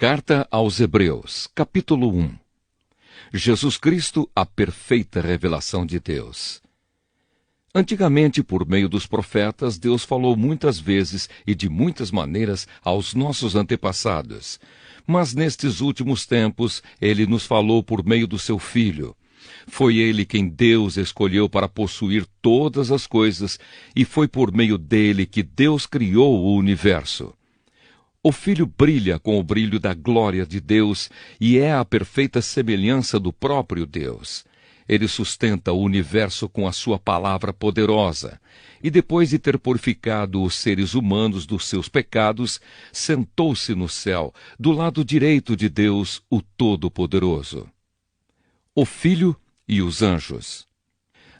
Carta aos Hebreus, capítulo 1. Jesus Cristo, a perfeita revelação de Deus. Antigamente, por meio dos profetas, Deus falou muitas vezes e de muitas maneiras aos nossos antepassados. Mas nestes últimos tempos, Ele nos falou por meio do Seu Filho. Foi Ele quem Deus escolheu para possuir todas as coisas, e foi por meio dele que Deus criou o universo. O Filho brilha com o brilho da glória de Deus e é a perfeita semelhança do próprio Deus. Ele sustenta o universo com a sua palavra poderosa, e depois de ter purificado os seres humanos dos seus pecados, sentou-se no céu, do lado direito de Deus, o Todo-Poderoso. O Filho e os anjos.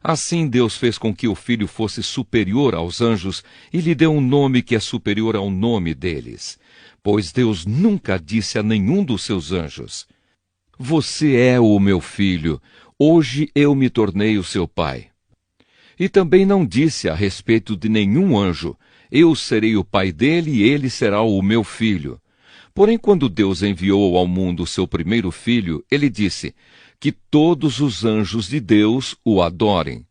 Assim Deus fez com que o Filho fosse superior aos anjos e lhe deu um nome que é superior ao nome deles. Pois Deus nunca disse a nenhum dos seus anjos: "Você é o meu filho, hoje eu me tornei o seu pai." E também não disse a respeito de nenhum anjo: "Eu serei o pai dele e ele será o meu filho." Porém, quando Deus enviou ao mundo o seu primeiro filho, ele disse que todos os anjos de Deus o adorem.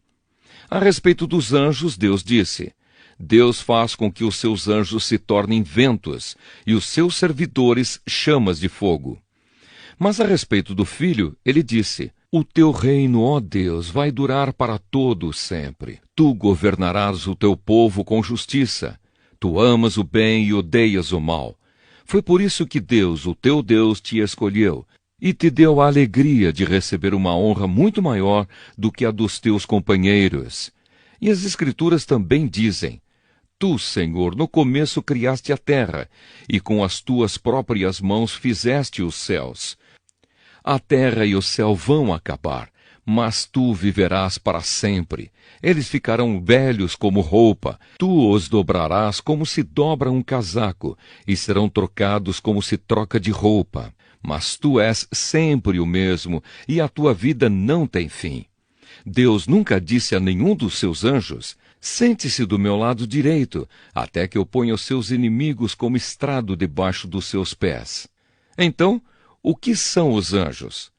A respeito dos anjos, Deus disse: "Deus faz com que os seus anjos se tornem ventos e os seus servidores chamas de fogo." Mas a respeito do Filho, ele disse: "O teu reino, ó Deus, vai durar para todo sempre. Tu governarás o teu povo com justiça. Tu amas o bem e odeias o mal. Foi por isso que Deus, o teu Deus, te escolheu e te deu a alegria de receber uma honra muito maior do que a dos teus companheiros." E as Escrituras também dizem: "Tu, Senhor, no começo criaste a terra, e com as tuas próprias mãos fizeste os céus. A terra e o céu vão acabar, mas tu viverás para sempre. Eles ficarão velhos como roupa, tu os dobrarás como se dobra um casaco, e serão trocados como se troca de roupa. Mas tu és sempre o mesmo, e a tua vida não tem fim." Deus nunca disse a nenhum dos seus anjos: "Sente-se do meu lado direito, até que eu ponha os seus inimigos como estrado debaixo dos seus pés." Então, o que são os anjos?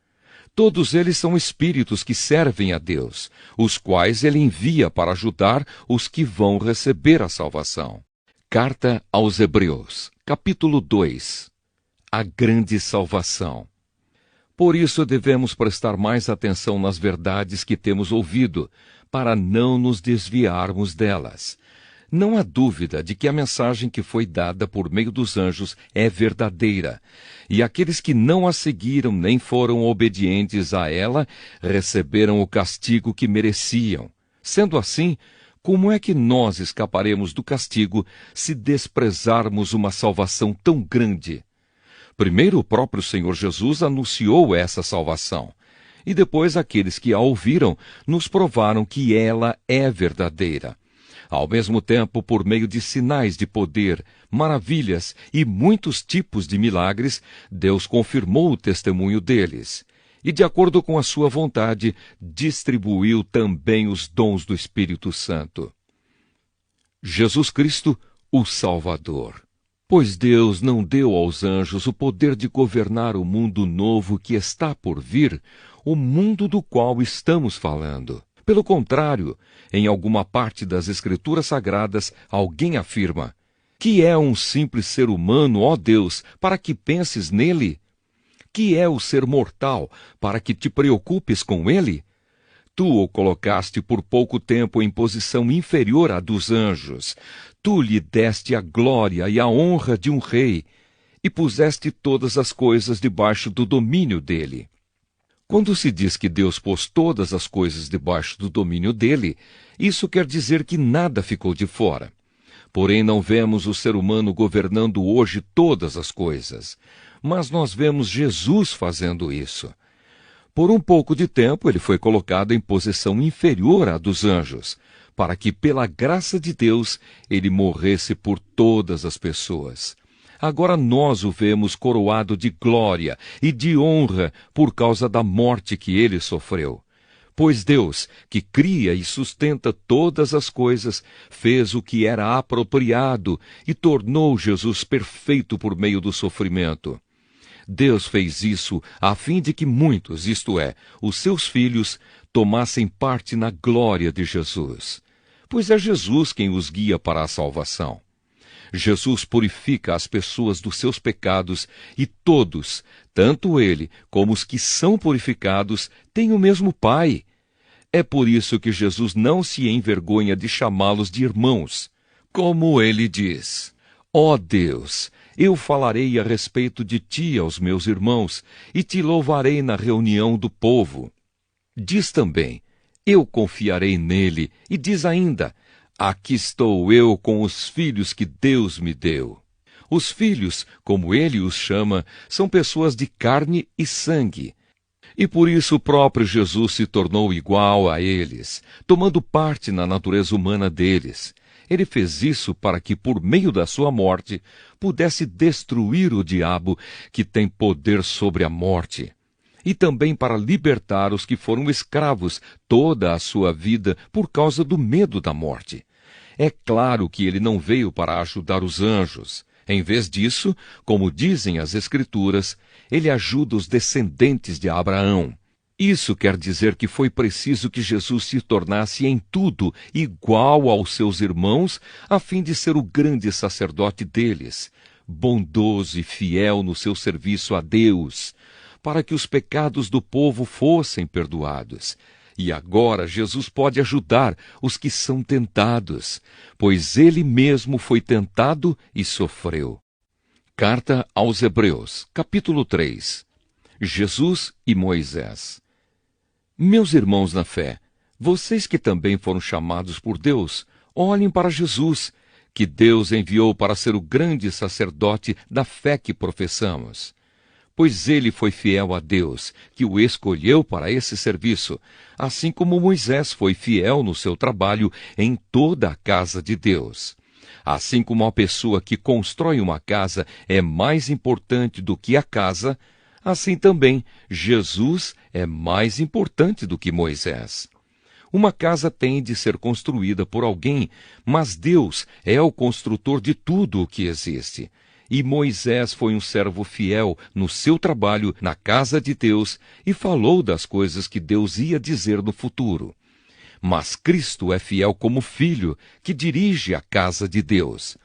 Todos eles são espíritos que servem a Deus, os quais ele envia para ajudar os que vão receber a salvação. Carta aos Hebreus, capítulo 2. A grande salvação. Por isso devemos prestar mais atenção nas verdades que temos ouvido, para não nos desviarmos delas. Não há dúvida de que a mensagem que foi dada por meio dos anjos é verdadeira, e aqueles que não a seguiram nem foram obedientes a ela receberam o castigo que mereciam. Sendo assim, como é que nós escaparemos do castigo se desprezarmos uma salvação tão grande? Primeiro, o próprio Senhor Jesus anunciou essa salvação, e depois aqueles que a ouviram nos provaram que ela é verdadeira. Ao mesmo tempo, por meio de sinais de poder, maravilhas e muitos tipos de milagres, Deus confirmou o testemunho deles. E, de acordo com a sua vontade, distribuiu também os dons do Espírito Santo. Jesus Cristo, o Salvador. Pois Deus não deu aos anjos o poder de governar o mundo novo que está por vir, o mundo do qual estamos falando. Pelo contrário, em alguma parte das Escrituras Sagradas, alguém afirma: "Que é um simples ser humano, ó Deus, para que penses nele? Que é o ser mortal, para que te preocupes com ele? Tu o colocaste por pouco tempo em posição inferior à dos anjos. Tu lhe deste a glória e a honra de um rei, e puseste todas as coisas debaixo do domínio dele." Quando se diz que Deus pôs todas as coisas debaixo do domínio dele, isso quer dizer que nada ficou de fora. Porém, não vemos o ser humano governando hoje todas as coisas, mas nós vemos Jesus fazendo isso. Por um pouco de tempo, ele foi colocado em posição inferior à dos anjos, para que, pela graça de Deus, ele morresse por todas as pessoas. Agora nós o vemos coroado de glória e de honra por causa da morte que ele sofreu. Pois Deus, que cria e sustenta todas as coisas, fez o que era apropriado e tornou Jesus perfeito por meio do sofrimento. Deus fez isso a fim de que muitos, isto é, os seus filhos, tomassem parte na glória de Jesus. Pois é Jesus quem os guia para a salvação. Jesus purifica as pessoas dos seus pecados e todos, tanto ele como os que são purificados, têm o mesmo Pai. É por isso que Jesus não se envergonha de chamá-los de irmãos. Como ele diz: ó Deus, eu falarei a respeito de ti aos meus irmãos e te louvarei na reunião do povo. Diz também: eu confiarei nele, e diz ainda: aqui estou eu com os filhos que Deus me deu. Os filhos, como ele os chama, são pessoas de carne e sangue. E por isso o próprio Jesus se tornou igual a eles, tomando parte na natureza humana deles. Ele fez isso para que, por meio da sua morte, pudesse destruir o diabo, que tem poder sobre a morte. E também para libertar os que foram escravos toda a sua vida por causa do medo da morte. É claro que ele não veio para ajudar os anjos. Em vez disso, como dizem as Escrituras, ele ajuda os descendentes de Abraão. Isso quer dizer que foi preciso que Jesus se tornasse em tudo igual aos seus irmãos, a fim de ser o grande sacerdote deles, bondoso e fiel no seu serviço a Deus, para que os pecados do povo fossem perdoados. E agora Jesus pode ajudar os que são tentados, pois ele mesmo foi tentado e sofreu. Carta aos Hebreus, capítulo 3. Jesus e Moisés. Meus irmãos na fé, vocês que também foram chamados por Deus, olhem para Jesus, que Deus enviou para ser o grande sacerdote da fé que professamos. Pois ele foi fiel a Deus, que o escolheu para esse serviço, assim como Moisés foi fiel no seu trabalho em toda a casa de Deus. Assim como a pessoa que constrói uma casa é mais importante do que a casa, assim também Jesus é mais importante do que Moisés. Uma casa tem de ser construída por alguém, mas Deus é o construtor de tudo o que existe. E Moisés foi um servo fiel no seu trabalho na casa de Deus e falou das coisas que Deus ia dizer no futuro. Mas Cristo é fiel como filho que dirige a casa de Deus.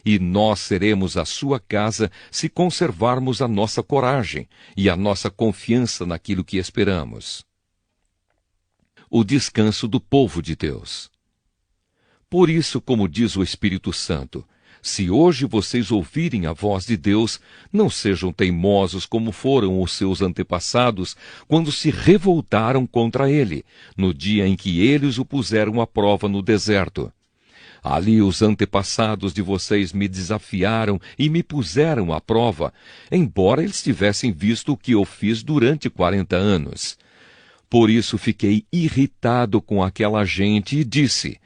E nós seremos a sua casa se conservarmos a nossa coragem e a nossa confiança naquilo que esperamos. O descanso do povo de Deus. Por isso, como diz o Espírito Santo, se hoje vocês ouvirem a voz de Deus, não sejam teimosos como foram os seus antepassados, quando se revoltaram contra ele, no dia em que eles o puseram à prova no deserto. Ali os antepassados de vocês me desafiaram e me puseram à prova, embora eles tivessem visto o que eu fiz durante 40 anos. Por isso fiquei irritado com aquela gente e disse: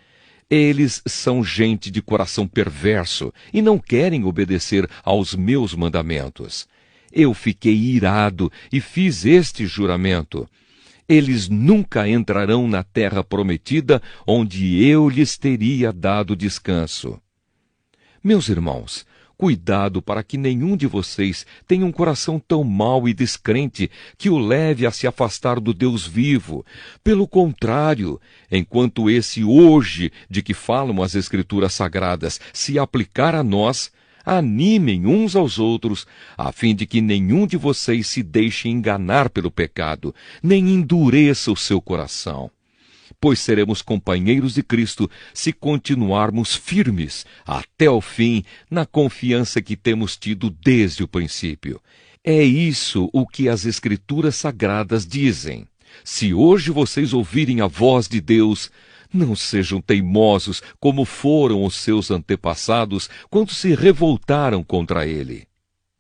eles são gente de coração perverso e não querem obedecer aos meus mandamentos. Eu fiquei irado e fiz este juramento: eles nunca entrarão na terra prometida, onde eu lhes teria dado descanso. Meus irmãos, cuidado para que nenhum de vocês tenha um coração tão mau e descrente que o leve a se afastar do Deus vivo. Pelo contrário, enquanto esse hoje de que falam as Escrituras Sagradas se aplicar a nós, animem uns aos outros, a fim de que nenhum de vocês se deixe enganar pelo pecado, nem endureça o seu coração. Pois seremos companheiros de Cristo se continuarmos firmes até o fim na confiança que temos tido desde o princípio. É isso o que as Escrituras Sagradas dizem. Se hoje vocês ouvirem a voz de Deus, não sejam teimosos como foram os seus antepassados quando se revoltaram contra ele.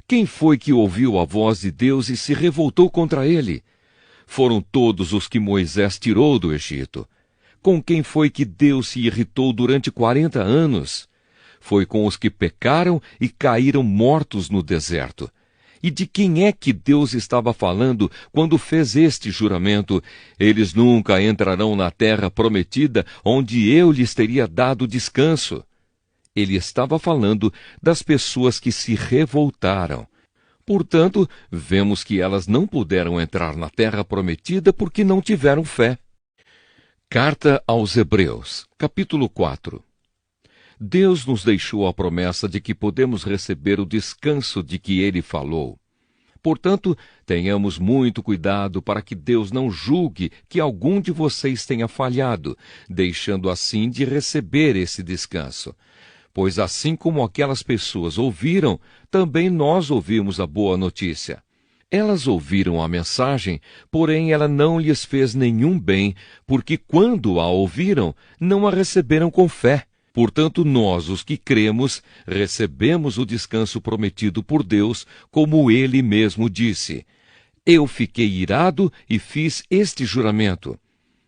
Quem foi que ouviu a voz de Deus e se revoltou contra ele? Foram todos os que Moisés tirou do Egito. Com quem foi que Deus se irritou durante 40 anos? Foi com os que pecaram e caíram mortos no deserto. E de quem é que Deus estava falando quando fez este juramento: eles nunca entrarão na terra prometida, onde eu lhes teria dado descanso? Ele estava falando das pessoas que se revoltaram. Portanto, vemos que elas não puderam entrar na terra prometida porque não tiveram fé. Carta aos Hebreus, capítulo 4. Deus nos deixou a promessa de que podemos receber o descanso de que Ele falou. Portanto, tenhamos muito cuidado para que Deus não julgue que algum de vocês tenha falhado, deixando assim de receber esse descanso. Pois assim como aquelas pessoas ouviram, também nós ouvimos a boa notícia. Elas ouviram a mensagem, porém ela não lhes fez nenhum bem, porque quando a ouviram, não a receberam com fé. Portanto, nós, os que cremos, recebemos o descanso prometido por Deus, como Ele mesmo disse: Eu fiquei irado e fiz este juramento.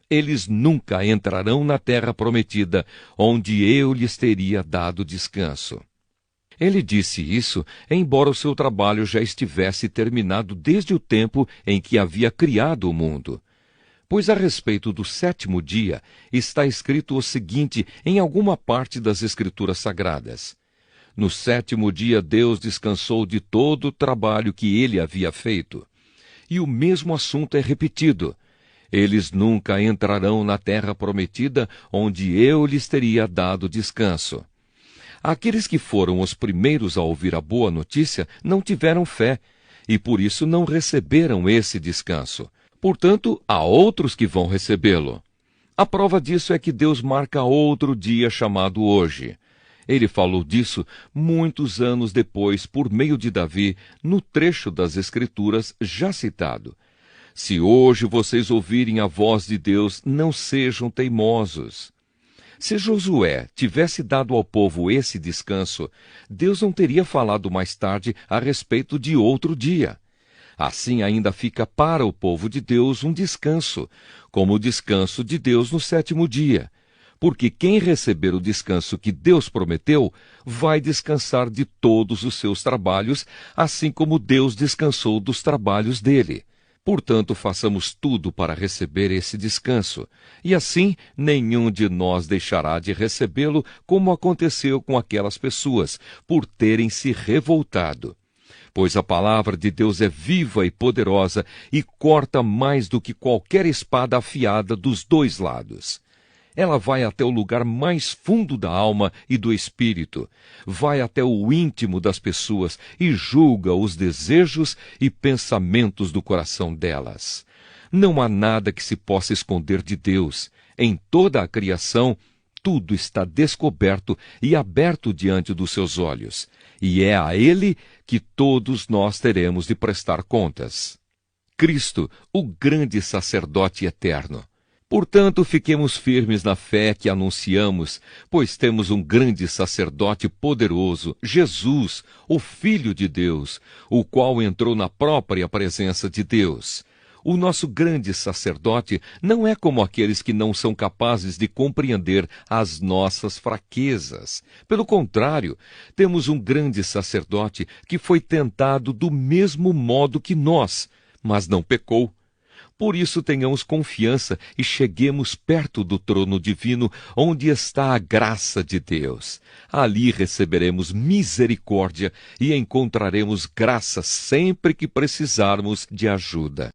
Eles nunca entrarão na terra prometida, onde eu lhes teria dado descanso. Ele disse isso, embora o seu trabalho já estivesse terminado desde o tempo em que havia criado o mundo. Pois a respeito do sétimo dia está escrito o seguinte em alguma parte das Escrituras Sagradas: No sétimo dia Deus descansou de todo o trabalho que ele havia feito. E o mesmo assunto é repetido: Eles nunca entrarão na terra prometida, onde eu lhes teria dado descanso. Aqueles que foram os primeiros a ouvir a boa notícia não tiveram fé, e por isso não receberam esse descanso. Portanto, há outros que vão recebê-lo. A prova disso é que Deus marca outro dia chamado hoje. Ele falou disso muitos anos depois, por meio de Davi, no trecho das Escrituras já citado. Se hoje vocês ouvirem a voz de Deus, não sejam teimosos. Se Josué tivesse dado ao povo esse descanso, Deus não teria falado mais tarde a respeito de outro dia. Assim ainda fica para o povo de Deus um descanso, como o descanso de Deus no sétimo dia. Porque quem receber o descanso que Deus prometeu, vai descansar de todos os seus trabalhos, assim como Deus descansou dos trabalhos dele. Portanto, façamos tudo para receber esse descanso, e assim nenhum de nós deixará de recebê-lo, como aconteceu com aquelas pessoas, por terem se revoltado. Pois a palavra de Deus é viva e poderosa e corta mais do que qualquer espada afiada dos dois lados. Ela vai até o lugar mais fundo da alma e do espírito, vai até o íntimo das pessoas e julga os desejos e pensamentos do coração delas. Não há nada que se possa esconder de Deus. Em toda a criação, tudo está descoberto e aberto diante dos seus olhos, e é a Ele que todos nós teremos de prestar contas. Cristo, o grande sacerdote eterno. Portanto, fiquemos firmes na fé que anunciamos, pois temos um grande sacerdote poderoso, Jesus, o Filho de Deus, o qual entrou na própria presença de Deus. O nosso grande sacerdote não é como aqueles que não são capazes de compreender as nossas fraquezas. Pelo contrário, temos um grande sacerdote que foi tentado do mesmo modo que nós, mas não pecou. Por isso tenhamos confiança e cheguemos perto do trono divino, onde está a graça de Deus. Ali receberemos misericórdia e encontraremos graça sempre que precisarmos de ajuda.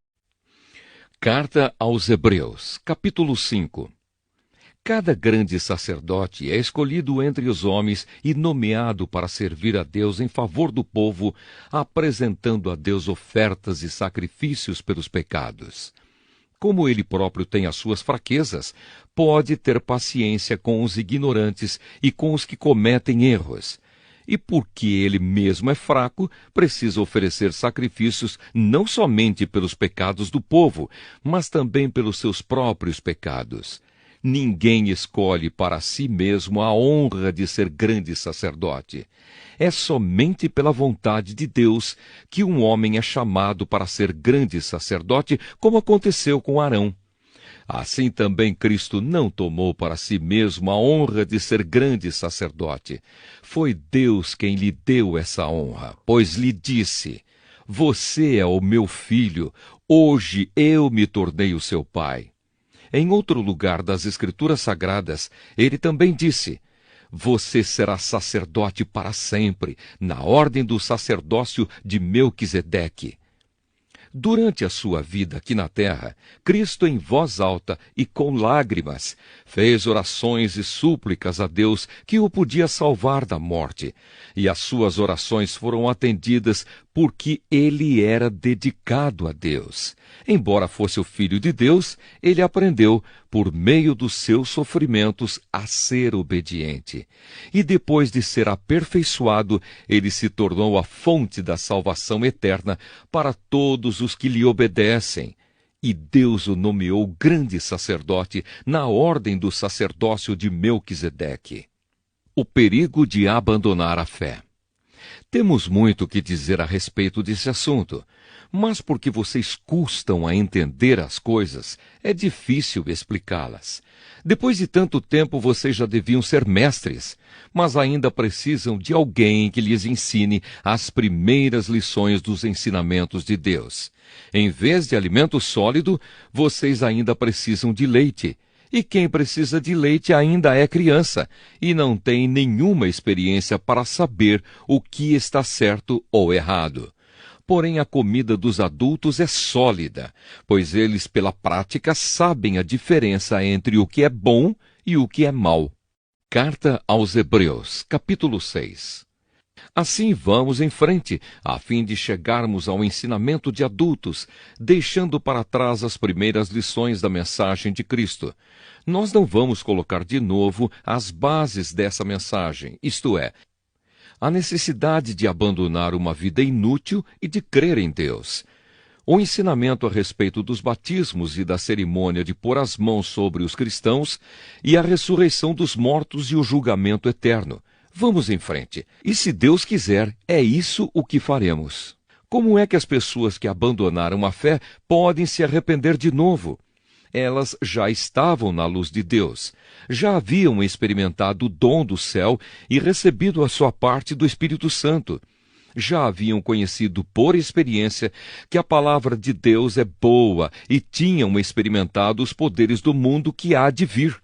Carta aos Hebreus, capítulo 5. Cada grande sacerdote é escolhido entre os homens e nomeado para servir a Deus em favor do povo, apresentando a Deus ofertas e sacrifícios pelos pecados. Como ele próprio tem as suas fraquezas, pode ter paciência com os ignorantes e com os que cometem erros. E porque ele mesmo é fraco, precisa oferecer sacrifícios não somente pelos pecados do povo, mas também pelos seus próprios pecados. Ninguém escolhe para si mesmo a honra de ser grande sacerdote. É somente pela vontade de Deus que um homem é chamado para ser grande sacerdote, como aconteceu com Arão. Assim também Cristo não tomou para si mesmo a honra de ser grande sacerdote. Foi Deus quem lhe deu essa honra, pois lhe disse: Você é o meu filho, hoje eu me tornei o seu pai. Em outro lugar das Escrituras Sagradas, ele também disse: você será sacerdote para sempre, na ordem do sacerdócio de Melquisedeque. Durante a sua vida aqui na terra, Cristo, em voz alta e com lágrimas, fez orações e súplicas a Deus que o podia salvar da morte. E as suas orações foram atendidas porque ele era dedicado a Deus. Embora fosse o Filho de Deus, ele aprendeu, por meio dos seus sofrimentos, a ser obediente. E depois de ser aperfeiçoado, ele se tornou a fonte da salvação eterna para todos os que lhe obedecem. E Deus o nomeou grande sacerdote na ordem do sacerdócio de Melquisedeque. O perigo de abandonar a fé. Temos muito que dizer a respeito desse assunto, mas porque vocês custam a entender as coisas, é difícil explicá-las. Depois de tanto tempo, vocês já deviam ser mestres, mas ainda precisam de alguém que lhes ensine as primeiras lições dos ensinamentos de Deus. Em vez de alimento sólido, vocês ainda precisam de leite. E quem precisa de leite ainda é criança e não tem nenhuma experiência para saber o que está certo ou errado. Porém, a comida dos adultos é sólida, pois eles, pela prática, sabem a diferença entre o que é bom e o que é mau. Carta aos Hebreus, capítulo 6. Assim vamos em frente, a fim de chegarmos ao ensinamento de adultos, deixando para trás as primeiras lições da mensagem de Cristo. Nós não vamos colocar de novo as bases dessa mensagem, isto é, a necessidade de abandonar uma vida inútil e de crer em Deus. O ensinamento a respeito dos batismos e da cerimônia de pôr as mãos sobre os cristãos e a ressurreição dos mortos e o julgamento eterno. Vamos em frente. E se Deus quiser, é isso o que faremos. Como é que as pessoas que abandonaram a fé podem se arrepender de novo? Elas já estavam na luz de Deus, já haviam experimentado o dom do céu e recebido a sua parte do Espírito Santo. Já haviam conhecido por experiência que a palavra de Deus é boa e tinham experimentado os poderes do mundo que há de vir.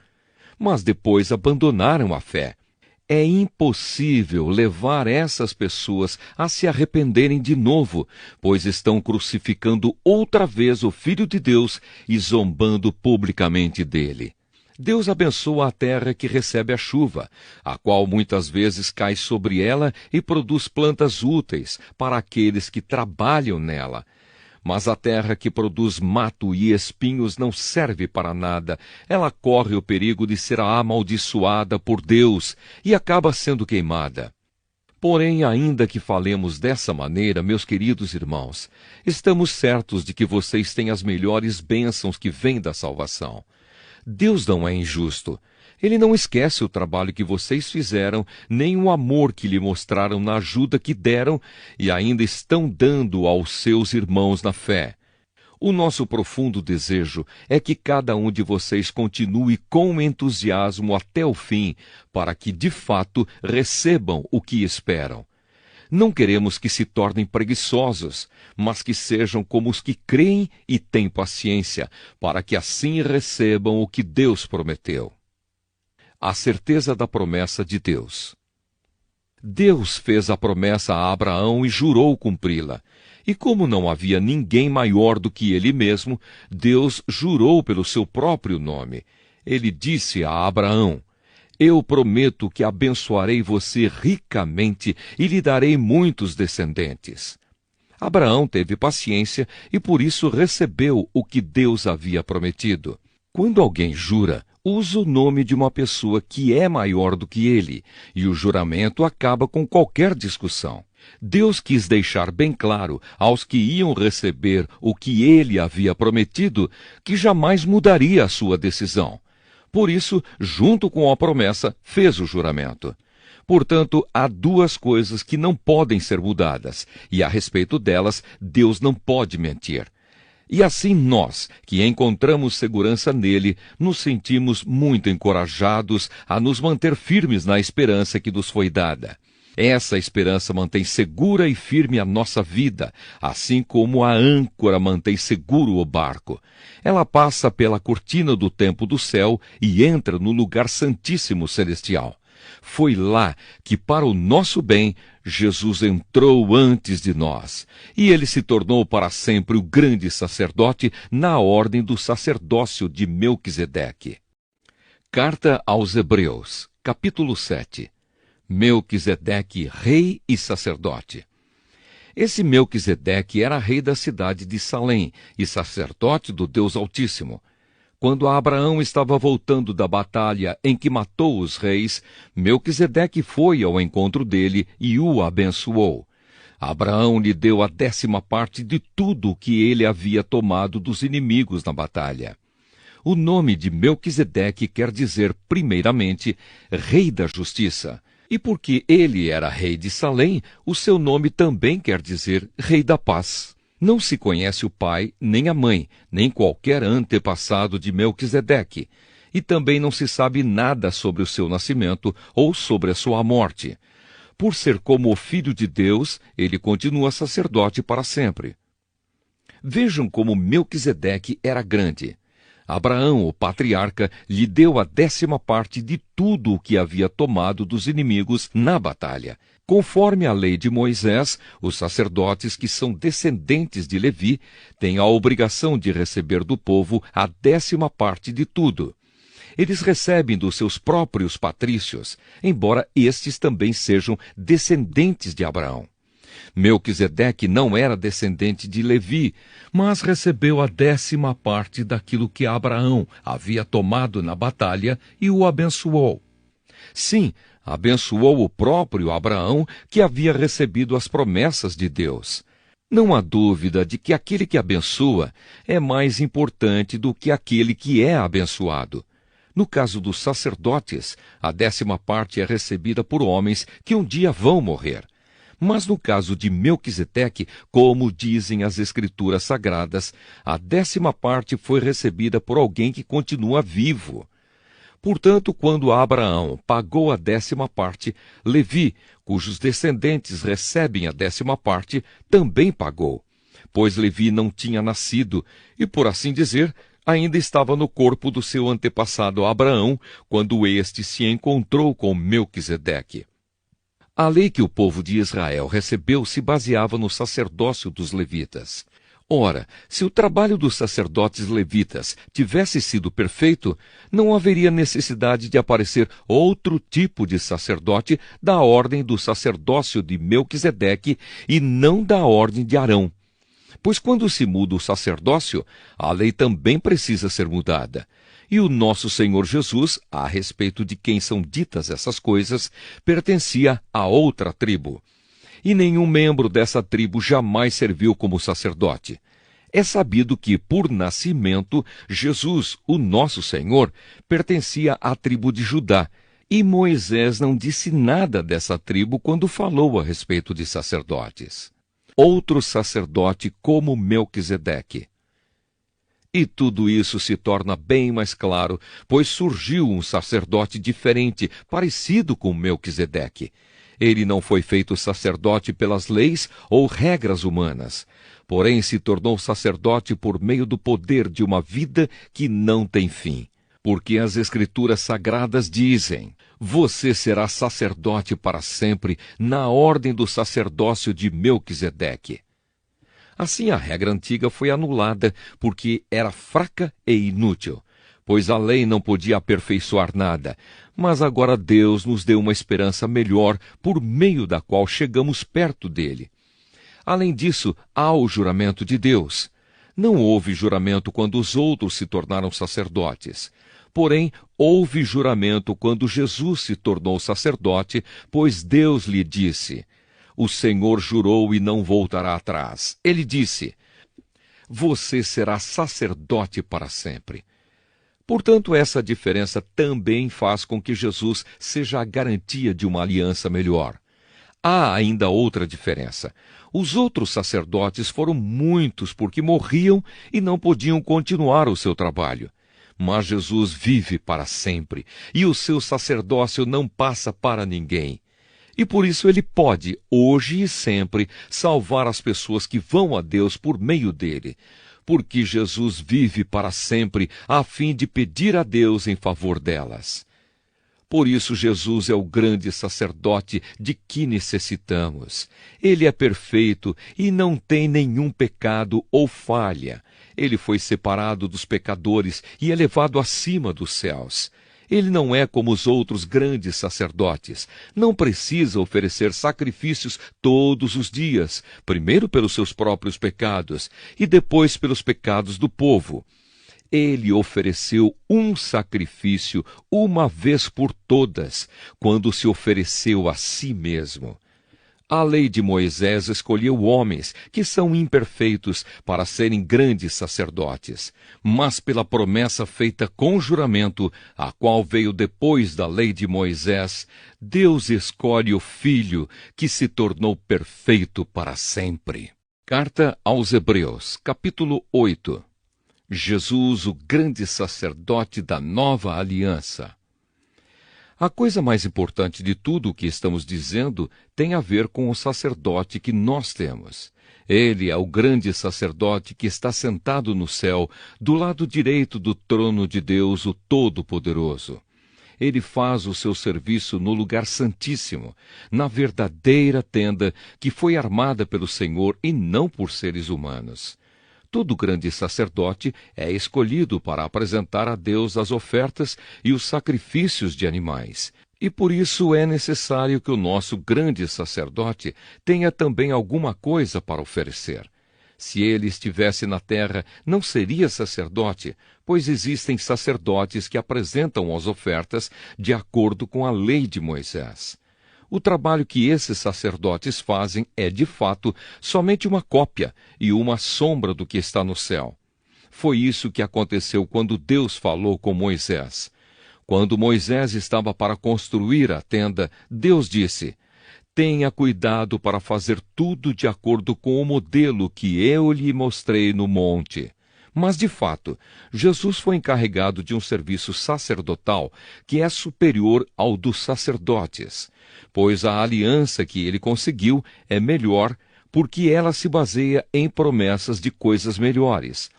Mas depois abandonaram a fé. É impossível levar essas pessoas a se arrependerem de novo, pois estão crucificando outra vez o Filho de Deus e zombando publicamente dele. Deus abençoa a terra que recebe a chuva, a qual muitas vezes cai sobre ela e produz plantas úteis para aqueles que trabalham nela. Mas a terra que produz mato e espinhos não serve para nada. Ela corre o perigo de ser amaldiçoada por Deus e acaba sendo queimada. Porém, ainda que falemos dessa maneira, meus queridos irmãos, estamos certos de que vocês têm as melhores bênçãos que vêm da salvação. Deus não é injusto. Ele não esquece o trabalho que vocês fizeram, nem o amor que lhe mostraram na ajuda que deram e ainda estão dando aos seus irmãos na fé. O nosso profundo desejo é que cada um de vocês continue com entusiasmo até o fim, para que, de fato, recebam o que esperam. Não queremos que se tornem preguiçosos, mas que sejam como os que creem e têm paciência, para que assim recebam o que Deus prometeu. A certeza da promessa de Deus. Deus fez a promessa a Abraão e jurou cumpri-la. E como não havia ninguém maior do que ele mesmo, Deus jurou pelo seu próprio nome. Ele disse a Abraão: Eu prometo que abençoarei você ricamente e lhe darei muitos descendentes. Abraão teve paciência e por isso recebeu o que Deus havia prometido. Quando alguém jura, usa o nome de uma pessoa que é maior do que ele, e o juramento acaba com qualquer discussão. Deus quis deixar bem claro aos que iam receber o que ele havia prometido que jamais mudaria a sua decisão. Por isso, junto com a promessa, fez o juramento. Portanto, há duas coisas que não podem ser mudadas, e a respeito delas, Deus não pode mentir. E assim nós, que encontramos segurança nele, nos sentimos muito encorajados a nos manter firmes na esperança que nos foi dada. Essa esperança mantém segura e firme a nossa vida, assim como a âncora mantém seguro o barco. Ela passa pela cortina do templo do céu e entra no lugar santíssimo celestial. Foi lá que, para o nosso bem, Jesus entrou antes de nós, e ele se tornou para sempre o grande sacerdote na ordem do sacerdócio de Melquisedeque. Carta aos Hebreus, capítulo 7. Melquisedeque, rei e sacerdote. Esse Melquisedeque era rei da cidade de Salém e sacerdote do Deus Altíssimo. Quando Abraão estava voltando da batalha em que matou os reis, Melquisedeque foi ao encontro dele e o abençoou. Abraão lhe deu a 10ª parte de tudo o que ele havia tomado dos inimigos na batalha. O nome de Melquisedeque quer dizer, primeiramente, Rei da Justiça. E porque ele era rei de Salém, o seu nome também quer dizer Rei da Paz. Não se conhece o pai, nem a mãe, nem qualquer antepassado de Melquisedeque, e também não se sabe nada sobre o seu nascimento ou sobre a sua morte. Por ser como o Filho de Deus, ele continua sacerdote para sempre. Vejam como Melquisedeque era grande. Abraão, o patriarca, lhe deu a 10ª parte de tudo o que havia tomado dos inimigos na batalha. Conforme a lei de Moisés, os sacerdotes que são descendentes de Levi têm a obrigação de receber do povo a 10ª parte de tudo. Eles recebem dos seus próprios patrícios, embora estes também sejam descendentes de Abraão. Melquisedeque não era descendente de Levi, mas recebeu a 10ª parte daquilo que Abraão havia tomado na batalha e o abençoou. Sim, abençoou o próprio Abraão, que havia recebido as promessas de Deus. Não há dúvida de que aquele que abençoa é mais importante do que aquele que é abençoado. No caso dos sacerdotes, a 10ª parte é recebida por homens que um dia vão morrer. Mas no caso de Melquisedeque, como dizem as Escrituras Sagradas, a 10ª parte foi recebida por alguém que continua vivo. Portanto, quando Abraão pagou a 10ª parte, Levi, cujos descendentes recebem a 10ª parte, também pagou, pois Levi não tinha nascido e, por assim dizer, ainda estava no corpo do seu antepassado Abraão, quando este se encontrou com Melquisedeque. A lei que o povo de Israel recebeu se baseava no sacerdócio dos levitas. Ora, se o trabalho dos sacerdotes levitas tivesse sido perfeito, não haveria necessidade de aparecer outro tipo de sacerdote da ordem do sacerdócio de Melquisedeque e não da ordem de Arão. Pois quando se muda o sacerdócio, a lei também precisa ser mudada. E o nosso Senhor Jesus, a respeito de quem são ditas essas coisas, pertencia a outra tribo. E nenhum membro dessa tribo jamais serviu como sacerdote. É sabido que, por nascimento, Jesus, o nosso Senhor, pertencia à tribo de Judá, e Moisés não disse nada dessa tribo quando falou a respeito de sacerdotes. Outro sacerdote como Melquisedeque. E tudo isso se torna bem mais claro, pois surgiu um sacerdote diferente, parecido com Melquisedeque. Ele não foi feito sacerdote pelas leis ou regras humanas, porém se tornou sacerdote por meio do poder de uma vida que não tem fim. Porque as Escrituras Sagradas dizem: você será sacerdote para sempre, na ordem do sacerdócio de Melquisedeque. Assim, a regra antiga foi anulada porque era fraca e inútil, pois a lei não podia aperfeiçoar nada. Mas agora Deus nos deu uma esperança melhor, por meio da qual chegamos perto dele. Além disso, há o juramento de Deus. Não houve juramento quando os outros se tornaram sacerdotes. Porém, houve juramento quando Jesus se tornou sacerdote, pois Deus lhe disse: o Senhor jurou e não voltará atrás. Ele disse: você será sacerdote para sempre. Portanto, essa diferença também faz com que Jesus seja a garantia de uma aliança melhor. Há ainda outra diferença. Os outros sacerdotes foram muitos porque morriam e não podiam continuar o seu trabalho. Mas Jesus vive para sempre, e o seu sacerdócio não passa para ninguém. E por isso ele pode, hoje e sempre, salvar as pessoas que vão a Deus por meio dele. Porque Jesus vive para sempre, a fim de pedir a Deus em favor delas. Por isso, Jesus é o grande sacerdote de que necessitamos. Ele é perfeito e não tem nenhum pecado ou falha. Ele foi separado dos pecadores e elevado acima dos céus. Ele não é como os outros grandes sacerdotes. Não precisa oferecer sacrifícios todos os dias, primeiro pelos seus próprios pecados e depois pelos pecados do povo. Ele ofereceu um sacrifício uma vez por todas, quando se ofereceu a si mesmo. A lei de Moisés escolheu homens que são imperfeitos para serem grandes sacerdotes, mas pela promessa feita com juramento, a qual veio depois da lei de Moisés, Deus escolhe o Filho que se tornou perfeito para sempre. Carta aos Hebreus, capítulo 8. Jesus, o grande sacerdote da nova aliança. A coisa mais importante de tudo o que estamos dizendo tem a ver com o sacerdote que nós temos. Ele é o grande sacerdote que está sentado no céu, do lado direito do trono de Deus, o Todo-Poderoso. Ele faz o seu serviço no lugar santíssimo, na verdadeira tenda que foi armada pelo Senhor e não por seres humanos. Todo grande sacerdote é escolhido para apresentar a Deus as ofertas e os sacrifícios de animais. E por isso é necessário que o nosso grande sacerdote tenha também alguma coisa para oferecer. Se ele estivesse na terra, não seria sacerdote, pois existem sacerdotes que apresentam as ofertas de acordo com a lei de Moisés. O trabalho que esses sacerdotes fazem é, de fato, somente uma cópia e uma sombra do que está no céu. Foi isso que aconteceu quando Deus falou com Moisés. Quando Moisés estava para construir a tenda, Deus disse: "Tenha cuidado para fazer tudo de acordo com o modelo que eu lhe mostrei no monte." Mas, de fato, Jesus foi encarregado de um serviço sacerdotal que é superior ao dos sacerdotes, pois a aliança que ele conseguiu é melhor porque ela se baseia em promessas de coisas melhores.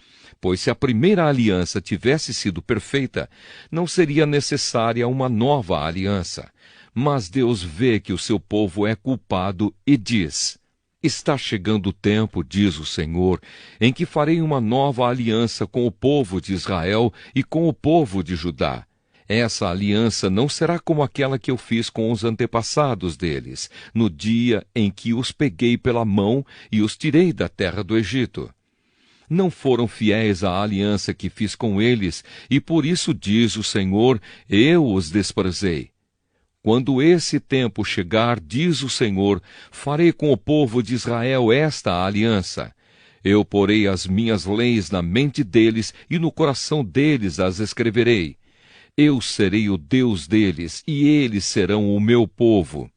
Pois se a primeira aliança tivesse sido perfeita, não seria necessária uma nova aliança. Mas Deus vê que o seu povo é culpado e diz: "Está chegando o tempo, diz o Senhor, em que farei uma nova aliança com o povo de Israel e com o povo de Judá. Essa aliança não será como aquela que eu fiz com os antepassados deles, no dia em que os peguei pela mão e os tirei da terra do Egito. Não foram fiéis à aliança que fiz com eles, e por isso diz o Senhor, eu os desprezei. Quando esse tempo chegar, diz o Senhor, farei com o povo de Israel esta aliança. Eu porei as minhas leis na mente deles e no coração deles as escreverei. Eu serei o Deus deles e eles serão o meu povo.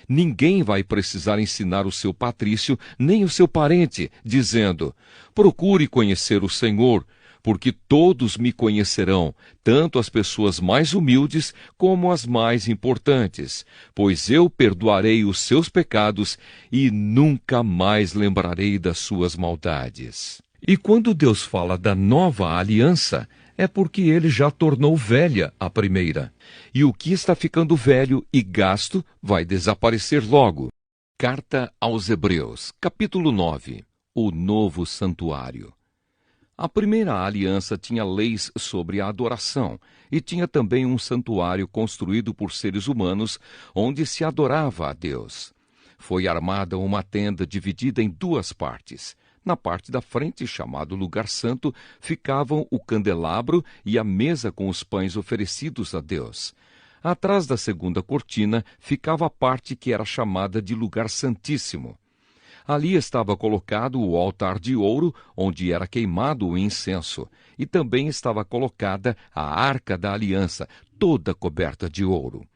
Ninguém vai precisar ensinar o seu patrício nem o seu parente, dizendo: procure conhecer o Senhor, porque todos me conhecerão, tanto as pessoas mais humildes como as mais importantes, pois eu perdoarei os seus pecados e nunca mais lembrarei das suas maldades. E quando Deus fala da nova aliança, é porque ele já tornou velha a primeira. E o que está ficando velho e gasto vai desaparecer logo. Carta aos Hebreus, capítulo 9. O novo santuário. A primeira aliança tinha leis sobre a adoração e tinha também um santuário construído por seres humanos onde se adorava a Deus. Foi armada uma tenda dividida em duas partes. Na parte da frente, chamado Lugar Santo, ficavam o candelabro e a mesa com os pães oferecidos a Deus. Atrás da segunda cortina ficava a parte que era chamada de Lugar Santíssimo. Ali estava colocado o altar de ouro, onde era queimado o incenso, e também estava colocada a Arca da Aliança, toda coberta de ouro.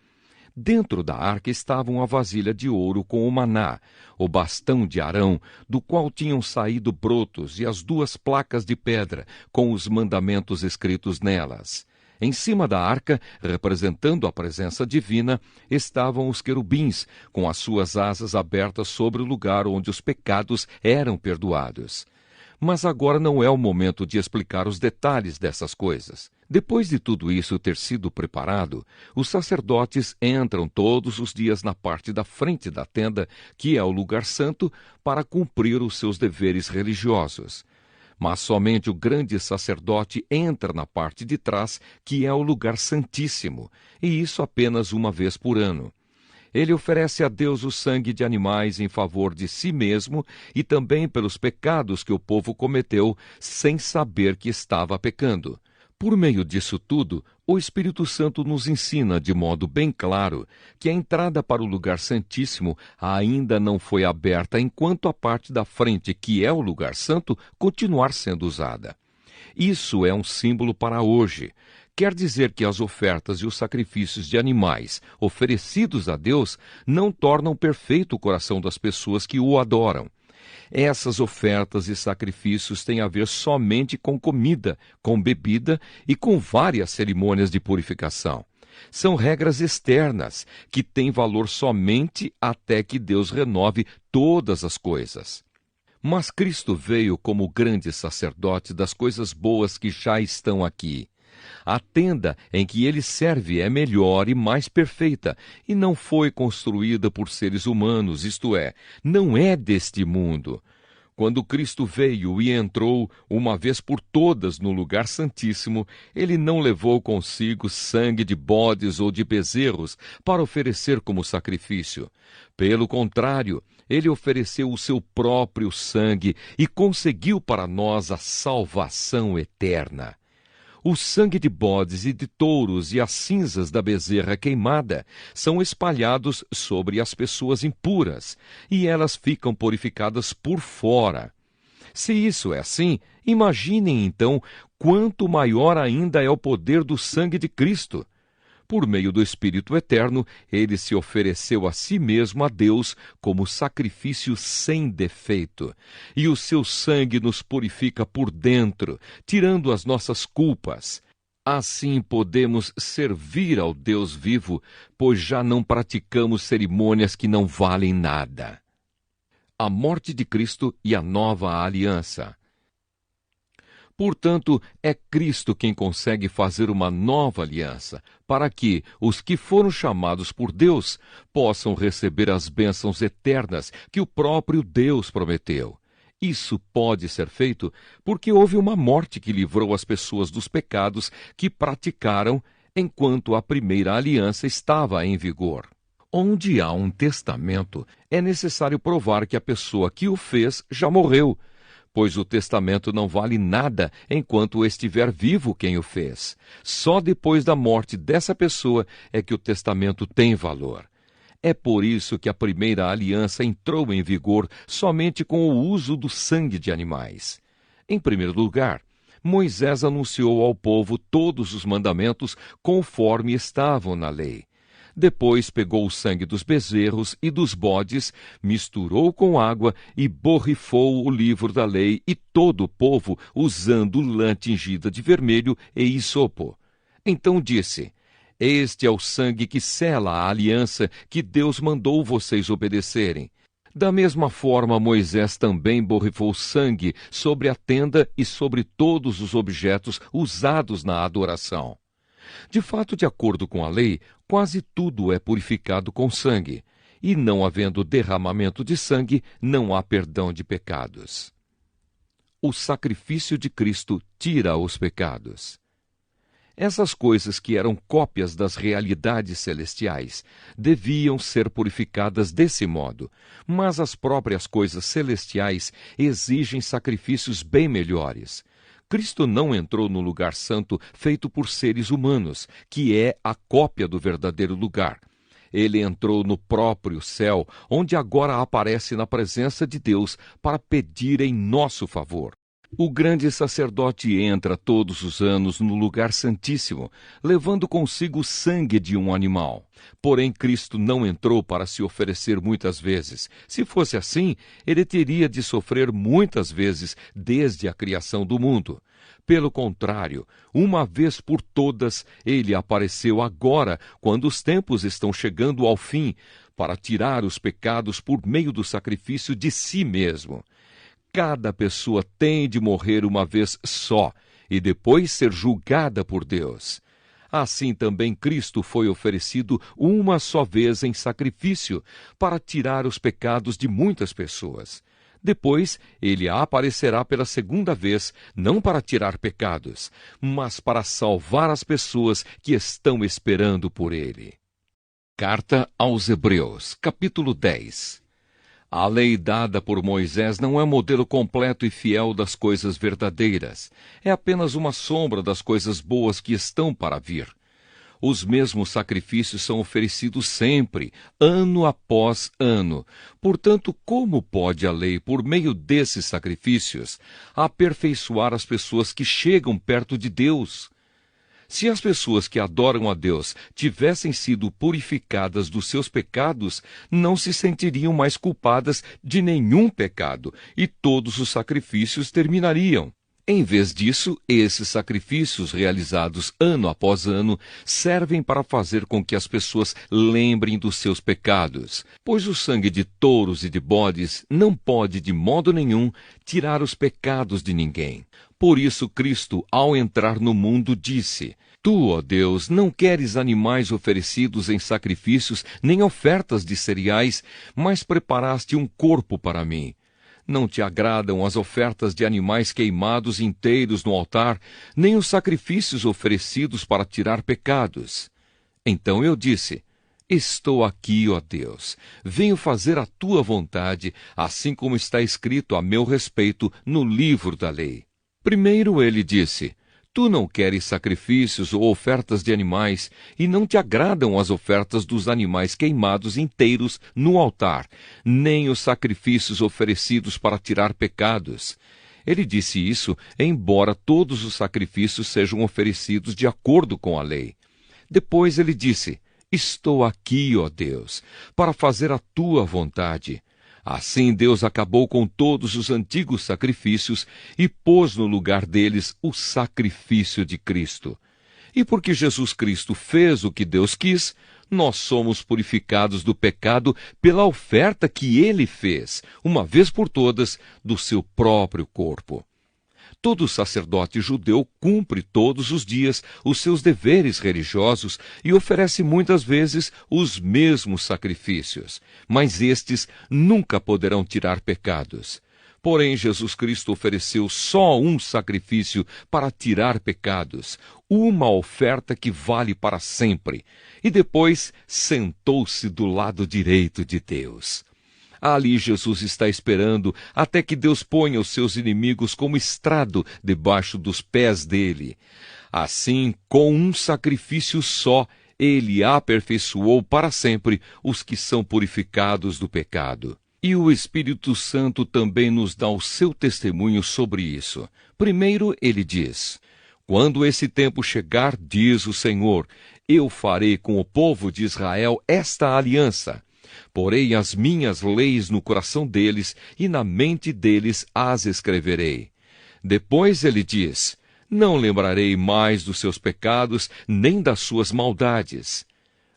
Dentro da arca estava uma vasilha de ouro com o maná, o bastão de Arão, do qual tinham saído brotos, e as duas placas de pedra, com os mandamentos escritos nelas. Em cima da arca, representando a presença divina, estavam os querubins, com as suas asas abertas sobre o lugar onde os pecados eram perdoados. Mas agora não é o momento de explicar os detalhes dessas coisas. Depois de tudo isso ter sido preparado, os sacerdotes entram todos os dias na parte da frente da tenda, que é o lugar santo, para cumprir os seus deveres religiosos. Mas somente o grande sacerdote entra na parte de trás, que é o lugar santíssimo, e isso apenas uma vez por ano. Ele oferece a Deus o sangue de animais em favor de si mesmo e também pelos pecados que o povo cometeu sem saber que estava pecando. Por meio disso tudo, o Espírito Santo nos ensina de modo bem claro que a entrada para o lugar santíssimo ainda não foi aberta enquanto a parte da frente, que é o lugar santo, continuar sendo usada. Isso é um símbolo para hoje. Quer dizer que as ofertas e os sacrifícios de animais oferecidos a Deus não tornam perfeito o coração das pessoas que o adoram. Essas ofertas e sacrifícios têm a ver somente com comida, com bebida e com várias cerimônias de purificação. São regras externas que têm valor somente até que Deus renove todas as coisas. Mas Cristo veio como grande sacerdote das coisas boas que já estão aqui. A tenda em que ele serve é melhor e mais perfeita, e não foi construída por seres humanos, isto é, não é deste mundo. Quando Cristo veio e entrou uma vez por todas no lugar santíssimo, ele não levou consigo sangue de bodes ou de bezerros para oferecer como sacrifício. Pelo contrário, ele ofereceu o seu próprio sangue e conseguiu para nós a salvação eterna. O sangue de bodes e de touros e as cinzas da bezerra queimada são espalhados sobre as pessoas impuras, e elas ficam purificadas por fora. Se isso é assim, imaginem então quanto maior ainda é o poder do sangue de Cristo. Por meio do Espírito Eterno, ele se ofereceu a si mesmo a Deus como sacrifício sem defeito. E o seu sangue nos purifica por dentro, tirando as nossas culpas. Assim podemos servir ao Deus vivo, pois já não praticamos cerimônias que não valem nada. A morte de Cristo e a nova aliança. Portanto, é Cristo quem consegue fazer uma nova aliança, para que os que foram chamados por Deus possam receber as bênçãos eternas que o próprio Deus prometeu. Isso pode ser feito porque houve uma morte que livrou as pessoas dos pecados que praticaram enquanto a primeira aliança estava em vigor. Onde há um testamento, é necessário provar que a pessoa que o fez já morreu, pois o testamento não vale nada enquanto estiver vivo quem o fez. Só depois da morte dessa pessoa é que o testamento tem valor. É por isso que a primeira aliança entrou em vigor somente com o uso do sangue de animais. Em primeiro lugar, Moisés anunciou ao povo todos os mandamentos conforme estavam na lei. Depois pegou o sangue dos bezerros e dos bodes, misturou com água e borrifou o livro da lei e todo o povo usando lã tingida de vermelho e hisopo. Então disse: Este é o sangue que sela a aliança que Deus mandou vocês obedecerem. Da mesma forma, Moisés também borrifou sangue sobre a tenda e sobre todos os objetos usados na adoração. De fato, de acordo com a lei, quase tudo é purificado com sangue, e não havendo derramamento de sangue, não há perdão de pecados. O sacrifício de Cristo tira os pecados. Essas coisas que eram cópias das realidades celestiais deviam ser purificadas desse modo, mas as próprias coisas celestiais exigem sacrifícios bem melhores. Cristo não entrou no lugar santo feito por seres humanos, que é a cópia do verdadeiro lugar. Ele entrou no próprio céu, onde agora aparece na presença de Deus para pedir em nosso favor. O grande sacerdote entra todos os anos no lugar santíssimo, levando consigo o sangue de um animal. Porém, Cristo não entrou para se oferecer muitas vezes. Se fosse assim, ele teria de sofrer muitas vezes desde a criação do mundo. Pelo contrário, uma vez por todas, ele apareceu agora, quando os tempos estão chegando ao fim, para tirar os pecados por meio do sacrifício de si mesmo. Cada pessoa tem de morrer uma vez só e depois ser julgada por Deus. Assim também Cristo foi oferecido uma só vez em sacrifício para tirar os pecados de muitas pessoas. Depois, ele aparecerá pela segunda vez, não para tirar pecados, mas para salvar as pessoas que estão esperando por ele. Carta aos Hebreus, capítulo 10. A lei dada por Moisés não é modelo completo e fiel das coisas verdadeiras. É apenas uma sombra das coisas boas que estão para vir. Os mesmos sacrifícios são oferecidos sempre, ano após ano. Portanto, como pode a lei, por meio desses sacrifícios, aperfeiçoar as pessoas que chegam perto de Deus? Se as pessoas que adoram a Deus tivessem sido purificadas dos seus pecados, não se sentiriam mais culpadas de nenhum pecado, e todos os sacrifícios terminariam. Em vez disso, esses sacrifícios realizados ano após ano servem para fazer com que as pessoas lembrem dos seus pecados, pois o sangue de touros e de bodes não pode de modo nenhum tirar os pecados de ninguém. Por isso Cristo, ao entrar no mundo, disse: Tu, ó Deus, não queres animais oferecidos em sacrifícios, nem ofertas de cereais, mas preparaste um corpo para mim. Não te agradam as ofertas de animais queimados inteiros no altar, nem os sacrifícios oferecidos para tirar pecados. Então eu disse: Estou aqui, ó Deus, venho fazer a tua vontade, assim como está escrito a meu respeito no livro da lei. Primeiro ele disse: Tu não queres sacrifícios ou ofertas de animais, e não te agradam as ofertas dos animais queimados inteiros no altar, nem os sacrifícios oferecidos para tirar pecados. Ele disse isso, embora todos os sacrifícios sejam oferecidos de acordo com a lei. Depois ele disse: Estou aqui, ó Deus, para fazer a tua vontade. Assim Deus acabou com todos os antigos sacrifícios e pôs no lugar deles o sacrifício de Cristo. E porque Jesus Cristo fez o que Deus quis, nós somos purificados do pecado pela oferta que ele fez, uma vez por todas, do seu próprio corpo. Todo sacerdote judeu cumpre todos os dias os seus deveres religiosos e oferece muitas vezes os mesmos sacrifícios, mas estes nunca poderão tirar pecados. Porém, Jesus Cristo ofereceu só um sacrifício para tirar pecados, uma oferta que vale para sempre, e depois sentou-se do lado direito de Deus. Ali Jesus está esperando até que Deus ponha os seus inimigos como estrado debaixo dos pés dele. Assim, com um sacrifício só, ele aperfeiçoou para sempre os que são purificados do pecado. E o Espírito Santo também nos dá o seu testemunho sobre isso. Primeiro ele diz: Quando esse tempo chegar, diz o Senhor, eu farei com o povo de Israel esta aliança. Porei as minhas leis no coração deles e na mente deles as escreverei. Depois ele diz: Não lembrarei mais dos seus pecados, nem das suas maldades.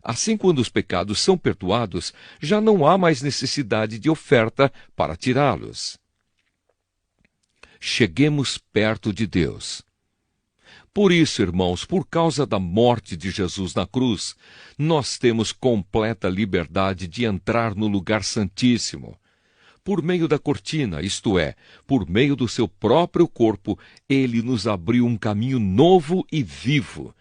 Assim, quando os pecados são perdoados, já não há mais necessidade de oferta para tirá-los. Cheguemos perto de Deus. Por isso, irmãos, por causa da morte de Jesus na cruz, nós temos completa liberdade de entrar no lugar santíssimo. Por meio da cortina, isto é, por meio do seu próprio corpo, ele nos abriu um caminho novo e vivo.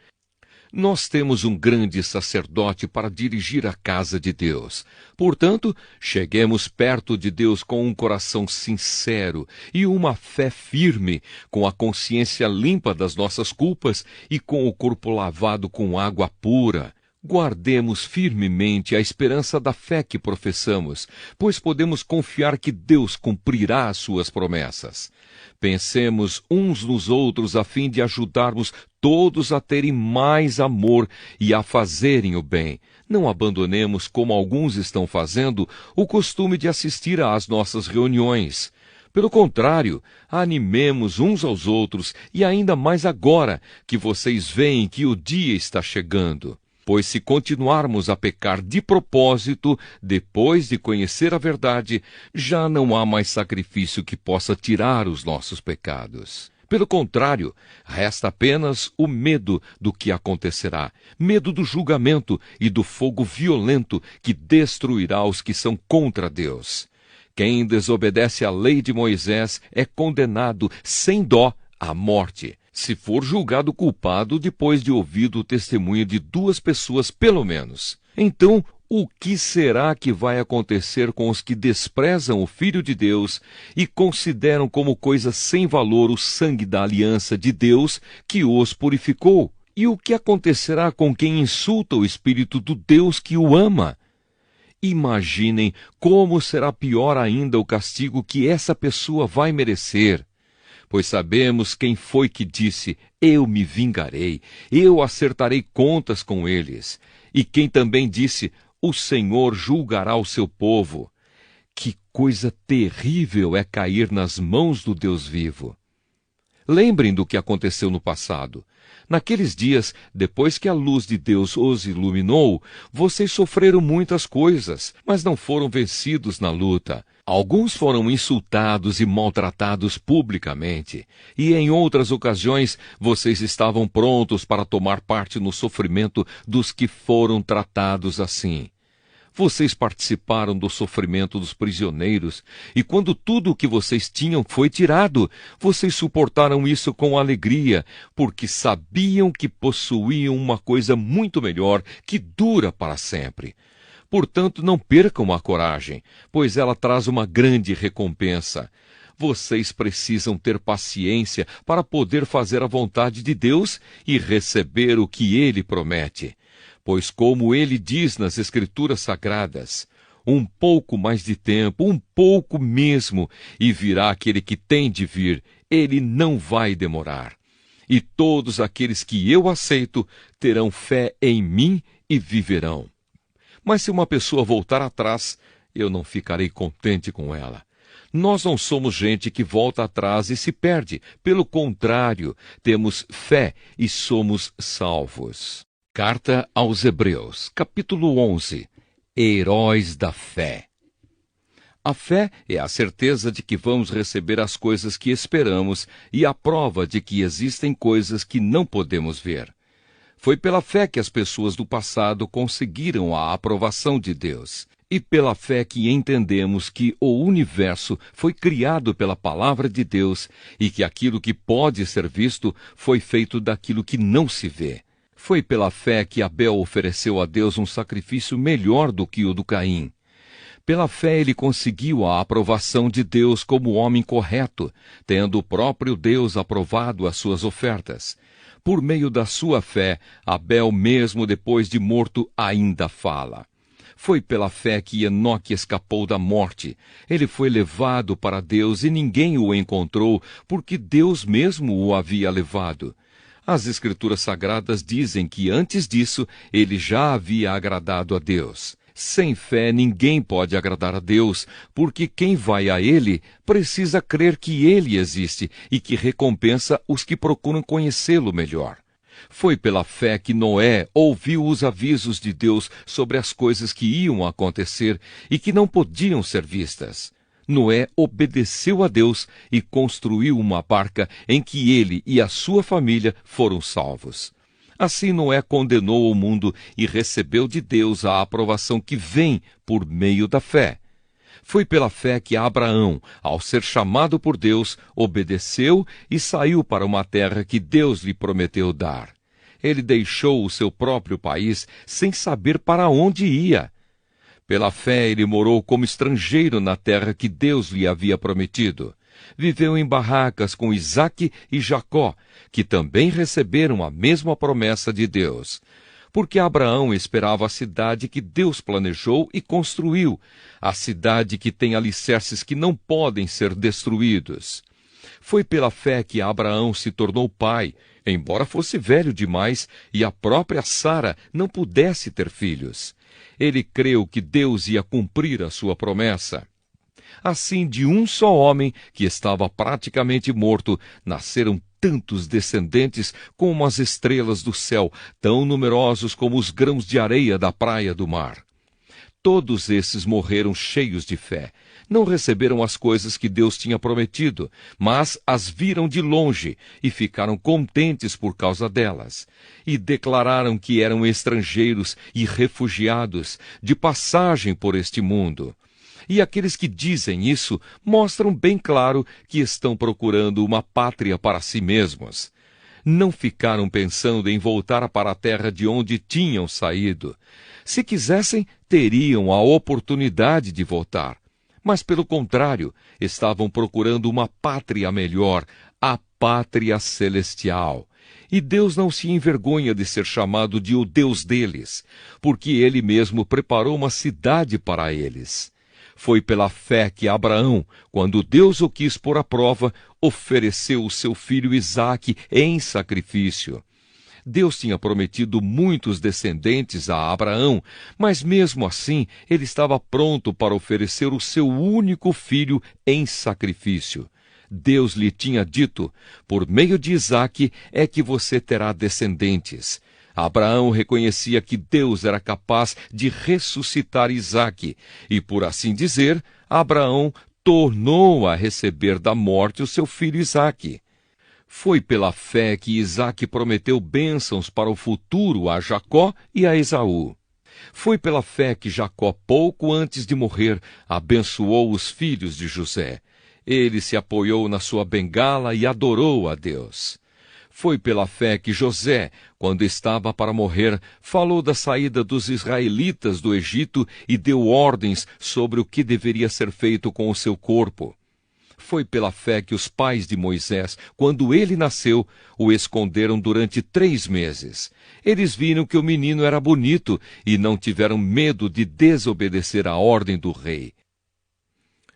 Nós temos um grande sacerdote para dirigir a casa de Deus. Portanto, cheguemos perto de Deus com um coração sincero e uma fé firme, com a consciência limpa das nossas culpas e com o corpo lavado com água pura. Guardemos firmemente a esperança da fé que professamos, pois podemos confiar que Deus cumprirá as suas promessas. Pensemos uns nos outros a fim de ajudarmos todos a terem mais amor e a fazerem o bem. Não abandonemos, como alguns estão fazendo, o costume de assistir às nossas reuniões. Pelo contrário, animemos uns aos outros, e ainda mais agora que vocês veem que o dia está chegando. Pois se continuarmos a pecar de propósito, depois de conhecer a verdade, já não há mais sacrifício que possa tirar os nossos pecados. Pelo contrário, resta apenas o medo do que acontecerá, medo do julgamento e do fogo violento que destruirá os que são contra Deus. Quem desobedece à lei de Moisés é condenado sem dó à morte, se for julgado culpado depois de ouvido o testemunho de 2 pessoas pelo menos. Então, o que será que vai acontecer com os que desprezam o Filho de Deus e consideram como coisa sem valor o sangue da aliança de Deus que os purificou? E o que acontecerá com quem insulta o Espírito do Deus que o ama? Imaginem como será pior ainda o castigo que essa pessoa vai merecer. Pois sabemos quem foi que disse: eu me vingarei, eu acertarei contas com eles. E quem também disse: o Senhor julgará o seu povo. Que coisa terrível é cair nas mãos do Deus vivo. Lembrem do que aconteceu no passado. Naqueles dias, depois que a luz de Deus os iluminou, vocês sofreram muitas coisas, mas não foram vencidos na luta. Alguns foram insultados e maltratados publicamente, e em outras ocasiões vocês estavam prontos para tomar parte no sofrimento dos que foram tratados assim. Vocês participaram do sofrimento dos prisioneiros, e quando tudo o que vocês tinham foi tirado, vocês suportaram isso com alegria, porque sabiam que possuíam uma coisa muito melhor, que dura para sempre. Portanto, não percam a coragem, pois ela traz uma grande recompensa. Vocês precisam ter paciência para poder fazer a vontade de Deus e receber o que Ele promete. Pois, como ele diz nas Escrituras Sagradas, um pouco mais de tempo, um pouco mesmo, e virá aquele que tem de vir, ele não vai demorar. E todos aqueles que eu aceito terão fé em mim e viverão. Mas se uma pessoa voltar atrás, eu não ficarei contente com ela. Nós não somos gente que volta atrás e se perde. Pelo contrário, temos fé e somos salvos. Carta aos Hebreus, capítulo 11. Heróis da fé. A fé é a certeza de que vamos receber as coisas que esperamos e a prova de que existem coisas que não podemos ver. Foi pela fé que as pessoas do passado conseguiram a aprovação de Deus, e pela fé que entendemos que o universo foi criado pela palavra de Deus e que aquilo que pode ser visto foi feito daquilo que não se vê. Foi pela fé que Abel ofereceu a Deus um sacrifício melhor do que o do Caim. Pela fé ele conseguiu a aprovação de Deus como homem correto, tendo o próprio Deus aprovado as suas ofertas. Por meio da sua fé, Abel, mesmo depois de morto, ainda fala. Foi pela fé que Enoque escapou da morte. Ele foi levado para Deus e ninguém o encontrou, porque Deus mesmo o havia levado. As Escrituras Sagradas dizem que antes disso ele já havia agradado a Deus. Sem fé ninguém pode agradar a Deus, porque quem vai a Ele precisa crer que Ele existe e que recompensa os que procuram conhecê-lo melhor. Foi pela fé que Noé ouviu os avisos de Deus sobre as coisas que iam acontecer e que não podiam ser vistas. Noé obedeceu a Deus e construiu uma barca em que ele e a sua família foram salvos. Assim Noé condenou o mundo e recebeu de Deus a aprovação que vem por meio da fé. Foi pela fé que Abraão, ao ser chamado por Deus, obedeceu e saiu para uma terra que Deus lhe prometeu dar. Ele deixou o seu próprio país sem saber para onde ia. Pela fé ele morou como estrangeiro na terra que Deus lhe havia prometido. Viveu em barracas com Isaque e Jacó, que também receberam a mesma promessa de Deus. Porque Abraão esperava a cidade que Deus planejou e construiu, a cidade que tem alicerces que não podem ser destruídos. Foi pela fé que Abraão se tornou pai, embora fosse velho demais e a própria Sara não pudesse ter filhos. Ele creu que Deus ia cumprir a sua promessa. Assim, de um só homem, que estava praticamente morto, nasceram tantos descendentes como as estrelas do céu, tão numerosos como os grãos de areia da praia do mar. Todos esses morreram cheios de fé. Não receberam as coisas que Deus tinha prometido, mas as viram de longe e ficaram contentes por causa delas. E declararam que eram estrangeiros e refugiados, de passagem por este mundo. E aqueles que dizem isso mostram bem claro que estão procurando uma pátria para si mesmos. Não ficaram pensando em voltar para a terra de onde tinham saído. Se quisessem, teriam a oportunidade de voltar. Mas, pelo contrário, estavam procurando uma pátria melhor, a pátria celestial. E Deus não se envergonha de ser chamado de o Deus deles, porque Ele mesmo preparou uma cidade para eles. Foi pela fé que Abraão, quando Deus o quis pôr à prova, ofereceu o seu filho Isaque em sacrifício. Deus tinha prometido muitos descendentes a Abraão, mas mesmo assim ele estava pronto para oferecer o seu único filho em sacrifício. Deus lhe tinha dito, por meio de Isaque é que você terá descendentes. Abraão reconhecia que Deus era capaz de ressuscitar Isaque, e por assim dizer, Abraão tornou a receber da morte o seu filho Isaque. Foi pela fé que Isaque prometeu bênçãos para o futuro a Jacó e a Esaú. Foi pela fé que Jacó, pouco antes de morrer, abençoou os filhos de José. Ele se apoiou na sua bengala e adorou a Deus. Foi pela fé que José, quando estava para morrer, falou da saída dos israelitas do Egito e deu ordens sobre o que deveria ser feito com o seu corpo. Foi pela fé que os pais de Moisés, quando ele nasceu, o esconderam durante 3 meses. Eles viram que o menino era bonito e não tiveram medo de desobedecer a ordem do rei.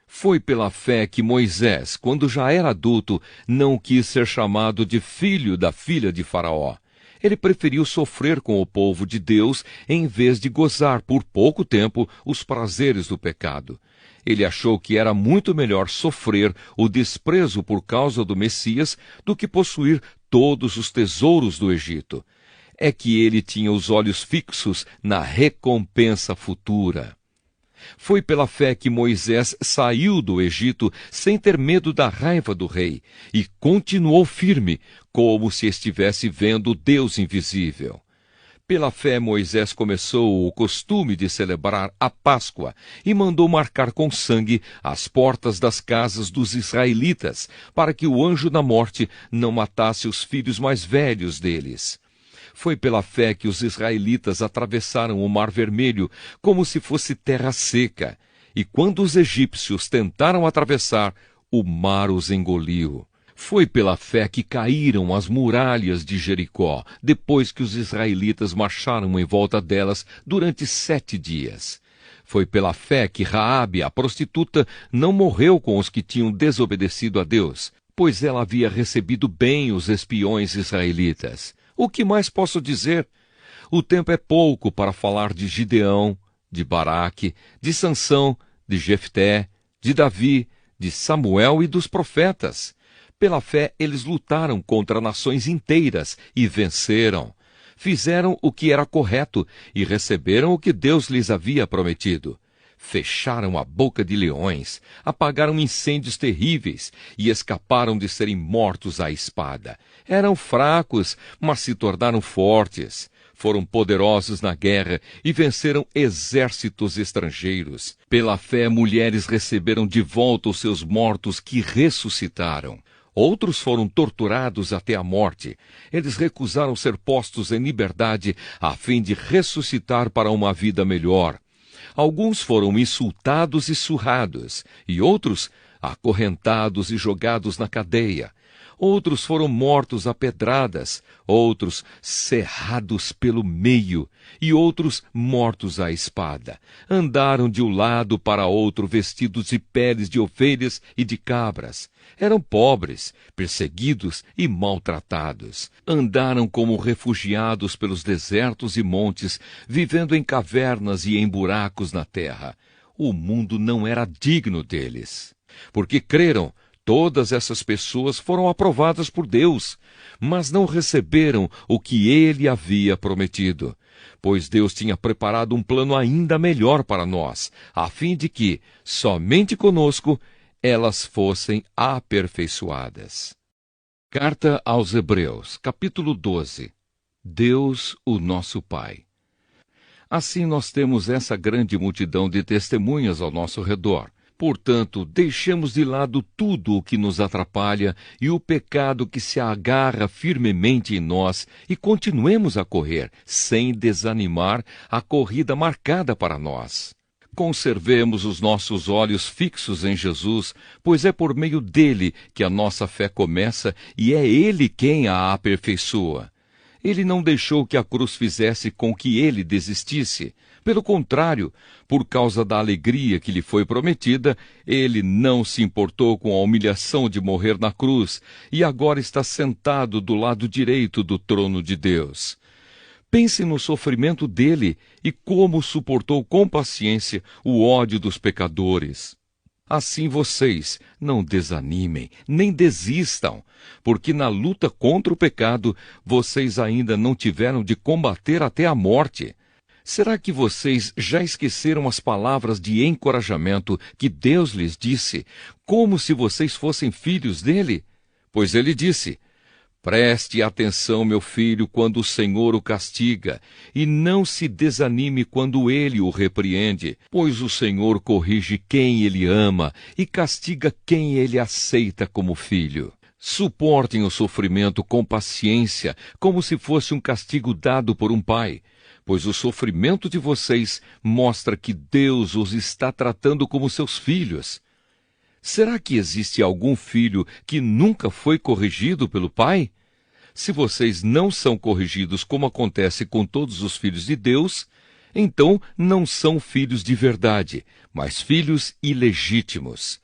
Foi pela fé que Moisés, quando já era adulto, não quis ser chamado de filho da filha de Faraó. Ele preferiu sofrer com o povo de Deus em vez de gozar por pouco tempo os prazeres do pecado. Ele achou que era muito melhor sofrer o desprezo por causa do Messias do que possuir todos os tesouros do Egito. É que ele tinha os olhos fixos na recompensa futura. Foi pela fé que Moisés saiu do Egito sem ter medo da raiva do rei e continuou firme, como se estivesse vendo Deus invisível. Pela fé, Moisés começou o costume de celebrar a Páscoa e mandou marcar com sangue as portas das casas dos israelitas, para que o anjo da morte não matasse os filhos mais velhos deles. Foi pela fé que os israelitas atravessaram o Mar Vermelho como se fosse terra seca, e quando os egípcios tentaram atravessar, o mar os engoliu. Foi pela fé que caíram as muralhas de Jericó, depois que os israelitas marcharam em volta delas durante 7 dias. Foi pela fé que Raabe, a prostituta, não morreu com os que tinham desobedecido a Deus, pois ela havia recebido bem os espiões israelitas. O que mais posso dizer? O tempo é pouco para falar de Gideão, de Baraque, de Sansão, de Jefté, de Davi, de Samuel e dos profetas. Pela fé, eles lutaram contra nações inteiras e venceram. Fizeram o que era correto e receberam o que Deus lhes havia prometido. Fecharam a boca de leões, apagaram incêndios terríveis e escaparam de serem mortos à espada. Eram fracos, mas se tornaram fortes. Foram poderosos na guerra e venceram exércitos estrangeiros. Pela fé, mulheres receberam de volta os seus mortos que ressuscitaram. Outros foram torturados até a morte. Eles recusaram ser postos em liberdade a fim de ressuscitar para uma vida melhor. Alguns foram insultados e surrados, e outros acorrentados e jogados na cadeia. Outros foram mortos a pedradas, outros cerrados pelo meio, e outros mortos à espada. Andaram de um lado para outro vestidos de peles de ovelhas e de cabras. Eram pobres, perseguidos e maltratados. Andaram como refugiados pelos desertos e montes, vivendo em cavernas e em buracos na terra. O mundo não era digno deles. Porque creram, Todas essas pessoas foram aprovadas por Deus, mas não receberam o que Ele havia prometido, pois Deus tinha preparado um plano ainda melhor para nós, a fim de que, somente conosco, elas fossem aperfeiçoadas. Carta aos Hebreus, capítulo 12. Deus, o nosso Pai. Assim nós temos essa grande multidão de testemunhas ao nosso redor. Portanto, deixemos de lado tudo o que nos atrapalha e o pecado que se agarra firmemente em nós e continuemos a correr, sem desanimar, a corrida marcada para nós. Conservemos os nossos olhos fixos em Jesus, pois é por meio dele que a nossa fé começa e é ele quem a aperfeiçoa. Ele não deixou que a cruz fizesse com que ele desistisse. Pelo contrário, por causa da alegria que lhe foi prometida, ele não se importou com a humilhação de morrer na cruz e agora está sentado do lado direito do trono de Deus. Pense no sofrimento dele e como suportou com paciência o ódio dos pecadores. Assim vocês não desanimem, nem desistam, porque na luta contra o pecado vocês ainda não tiveram de combater até a morte. Será que vocês já esqueceram as palavras de encorajamento que Deus lhes disse, como se vocês fossem filhos dele? Pois ele disse: preste atenção, meu filho, quando o Senhor o castiga, e não se desanime quando ele o repreende, pois o Senhor corrige quem ele ama e castiga quem ele aceita como filho. Suportem o sofrimento com paciência, como se fosse um castigo dado por um pai, pois o sofrimento de vocês mostra que Deus os está tratando como seus filhos. Será que existe algum filho que nunca foi corrigido pelo pai? Se vocês não são corrigidos como acontece com todos os filhos de Deus, então não são filhos de verdade, mas filhos ilegítimos.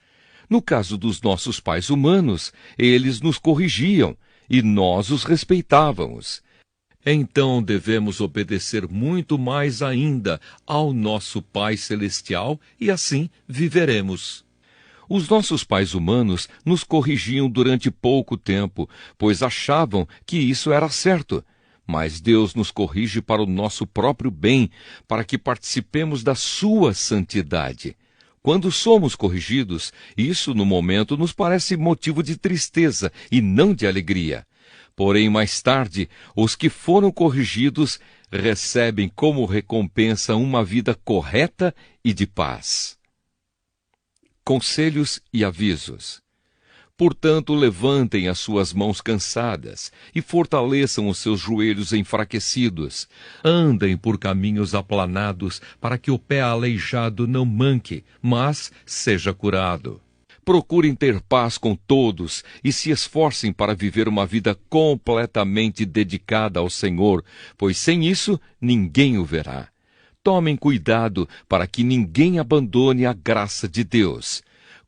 No caso dos nossos pais humanos, eles nos corrigiam e nós os respeitávamos. Então devemos obedecer muito mais ainda ao nosso Pai Celestial e assim viveremos. Os nossos pais humanos nos corrigiam durante pouco tempo, pois achavam que isso era certo. Mas Deus nos corrige para o nosso próprio bem, para que participemos da sua santidade. Quando somos corrigidos, isso no momento nos parece motivo de tristeza e não de alegria. Porém, mais tarde, os que foram corrigidos recebem como recompensa uma vida correta e de paz. Conselhos e avisos. Portanto, levantem as suas mãos cansadas e fortaleçam os seus joelhos enfraquecidos. Andem por caminhos aplanados para que o pé aleijado não manque, mas seja curado. Procurem ter paz com todos e se esforcem para viver uma vida completamente dedicada ao Senhor, pois sem isso ninguém o verá. Tomem cuidado para que ninguém abandone a graça de Deus.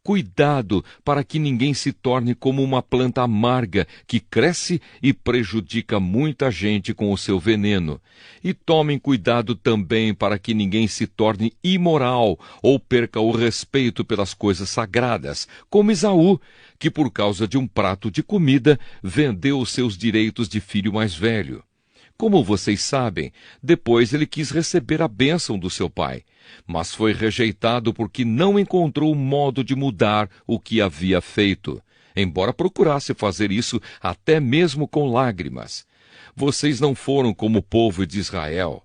Cuidado para que ninguém se torne como uma planta amarga que cresce e prejudica muita gente com o seu veneno. E tomem cuidado também para que ninguém se torne imoral ou perca o respeito pelas coisas sagradas, como Esaú, que por causa de um prato de comida vendeu os seus direitos de filho mais velho. Como vocês sabem, depois ele quis receber a bênção do seu pai, mas foi rejeitado porque não encontrou modo de mudar o que havia feito, embora procurasse fazer isso até mesmo com lágrimas. Vocês não foram como o povo de Israel.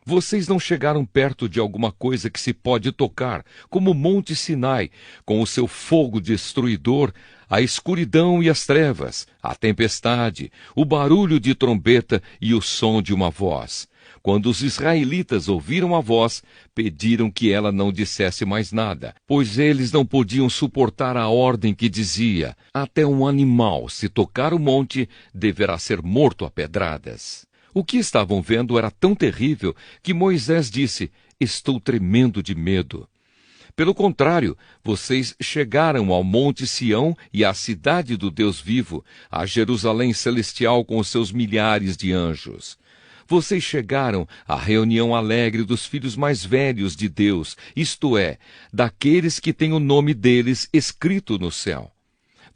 Vocês não chegaram perto de alguma coisa que se pode tocar, como o Monte Sinai, com o seu fogo destruidor, a escuridão e as trevas, a tempestade, o barulho de trombeta e o som de uma voz. Quando os israelitas ouviram a voz, pediram que ela não dissesse mais nada, pois eles não podiam suportar a ordem que dizia: até um animal, se tocar o monte, deverá ser morto a pedradas. O que estavam vendo era tão terrível que Moisés disse: estou tremendo de medo. Pelo contrário, vocês chegaram ao Monte Sião e à cidade do Deus vivo, a Jerusalém celestial com os seus milhares de anjos. Vocês chegaram à reunião alegre dos filhos mais velhos de Deus, isto é, daqueles que têm o nome deles escrito no céu.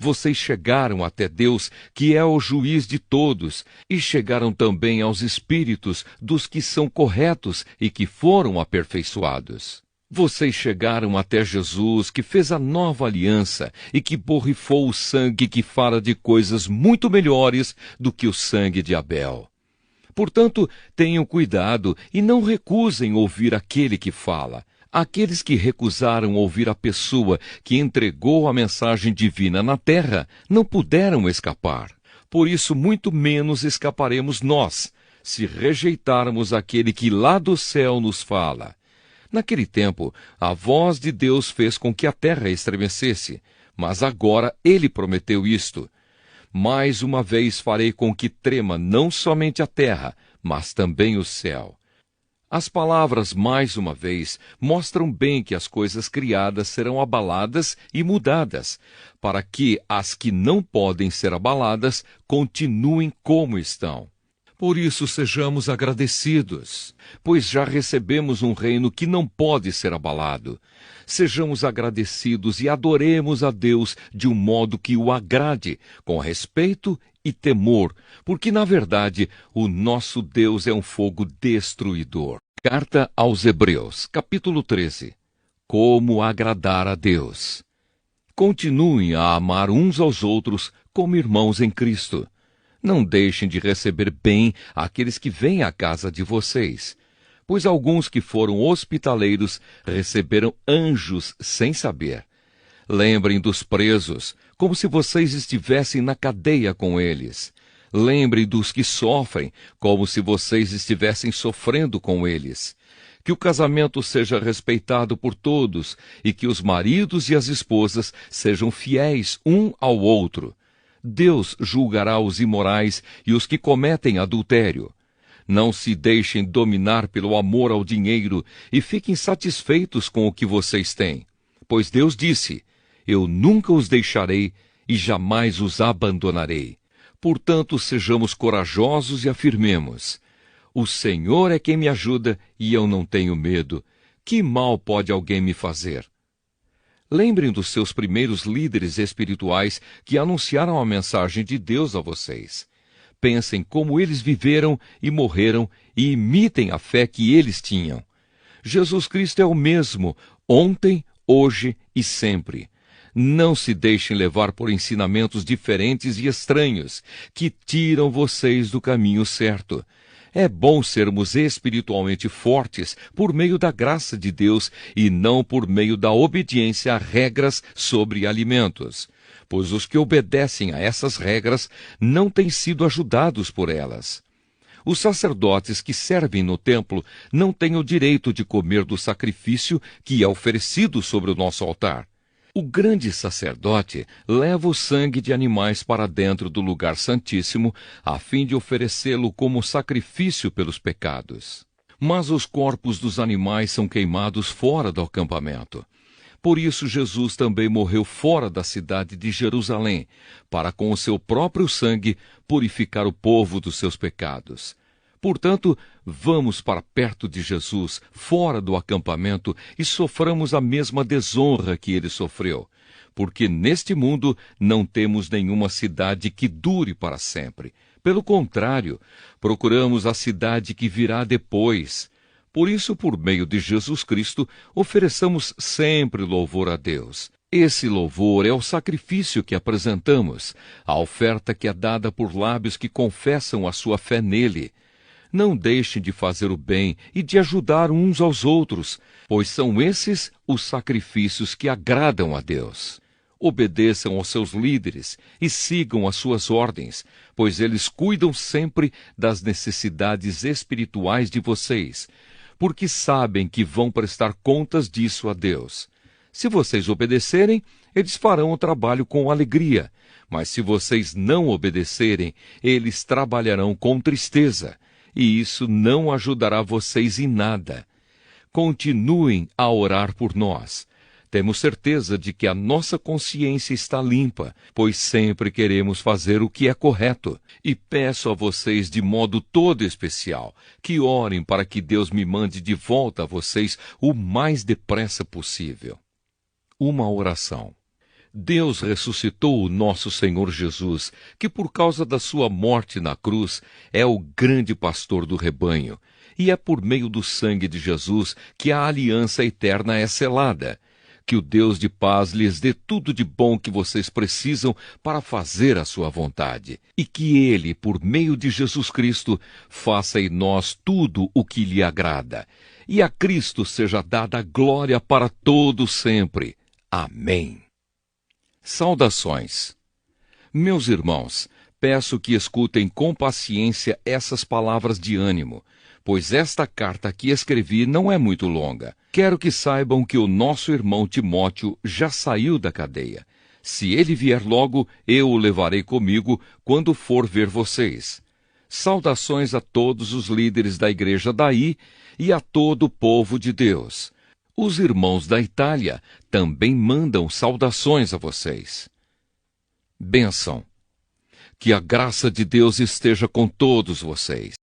Vocês chegaram até Deus, que é o juiz de todos, e chegaram também aos espíritos dos que são corretos e que foram aperfeiçoados. Vocês chegaram até Jesus, que fez a nova aliança e que borrifou o sangue que fala de coisas muito melhores do que o sangue de Abel. Portanto, tenham cuidado e não recusem ouvir aquele que fala. Aqueles que recusaram ouvir a pessoa que entregou a mensagem divina na terra não puderam escapar. Por isso, muito menos escaparemos nós, se rejeitarmos aquele que lá do céu nos fala. Naquele tempo, a voz de Deus fez com que a terra estremecesse, mas agora ele prometeu isto: mais uma vez farei com que trema não somente a terra, mas também o céu. As palavras mais uma vez mostram bem que as coisas criadas serão abaladas e mudadas, para que as que não podem ser abaladas continuem como estão. Por isso sejamos agradecidos, pois já recebemos um reino que não pode ser abalado. Sejamos agradecidos e adoremos a Deus de um modo que o agrade, com respeito e temor, porque, na verdade, o nosso Deus é um fogo destruidor. Carta aos Hebreus, capítulo 13. Como agradar a Deus. Continuem a amar uns aos outros como irmãos em Cristo. Não deixem de receber bem aqueles que vêm à casa de vocês, pois alguns que foram hospitaleiros receberam anjos sem saber. Lembrem dos presos, como se vocês estivessem na cadeia com eles. Lembrem dos que sofrem, como se vocês estivessem sofrendo com eles. Que o casamento seja respeitado por todos e que os maridos e as esposas sejam fiéis um ao outro. Deus julgará os imorais e os que cometem adultério. Não se deixem dominar pelo amor ao dinheiro e fiquem satisfeitos com o que vocês têm. Pois Deus disse: eu nunca os deixarei e jamais os abandonarei. Portanto, sejamos corajosos e afirmemos: o Senhor é quem me ajuda e eu não tenho medo. Que mal pode alguém me fazer? Lembrem dos seus primeiros líderes espirituais que anunciaram a mensagem de Deus a vocês. Pensem como eles viveram e morreram e imitem a fé que eles tinham. Jesus Cristo é o mesmo, ontem, hoje e sempre. Não se deixem levar por ensinamentos diferentes e estranhos, que tiram vocês do caminho certo. É bom sermos espiritualmente fortes por meio da graça de Deus e não por meio da obediência a regras sobre alimentos, pois os que obedecem a essas regras não têm sido ajudados por elas. Os sacerdotes que servem no templo não têm o direito de comer do sacrifício que é oferecido sobre o nosso altar. O grande sacerdote leva o sangue de animais para dentro do lugar santíssimo, a fim de oferecê-lo como sacrifício pelos pecados. Mas os corpos dos animais são queimados fora do acampamento. Por isso Jesus também morreu fora da cidade de Jerusalém, para com o seu próprio sangue purificar o povo dos seus pecados. Portanto, vamos para perto de Jesus, fora do acampamento, e soframos a mesma desonra que ele sofreu, porque neste mundo não temos nenhuma cidade que dure para sempre. Pelo contrário, procuramos a cidade que virá depois. Por isso, por meio de Jesus Cristo, ofereçamos sempre louvor a Deus. Esse louvor é o sacrifício que apresentamos, a oferta que é dada por lábios que confessam a sua fé nele. Não deixem de fazer o bem e de ajudar uns aos outros, pois são esses os sacrifícios que agradam a Deus. Obedeçam aos seus líderes e sigam as suas ordens, pois eles cuidam sempre das necessidades espirituais de vocês, porque sabem que vão prestar contas disso a Deus. Se vocês obedecerem, eles farão o trabalho com alegria, mas se vocês não obedecerem, eles trabalharão com tristeza. E isso não ajudará vocês em nada. Continuem a orar por nós. Temos certeza de que a nossa consciência está limpa, pois sempre queremos fazer o que é correto. E peço a vocês de modo todo especial que orem para que Deus me mande de volta a vocês o mais depressa possível. Uma oração. Deus ressuscitou o nosso Senhor Jesus, que por causa da sua morte na cruz é o grande pastor do rebanho, e é por meio do sangue de Jesus que a aliança eterna é selada. Que o Deus de paz lhes dê tudo de bom que vocês precisam para fazer a sua vontade, e que Ele, por meio de Jesus Cristo, faça em nós tudo o que lhe agrada. E a Cristo seja dada a glória para todo sempre. Amém. Saudações. Meus irmãos, peço que escutem com paciência essas palavras de ânimo, pois esta carta que escrevi não é muito longa. Quero que saibam que o nosso irmão Timóteo já saiu da cadeia. Se ele vier logo, eu o levarei comigo quando for ver vocês. Saudações a todos os líderes da igreja daí e a todo o povo de Deus. Os irmãos da Itália também mandam saudações a vocês. Bênção. Que a graça de Deus esteja com todos vocês.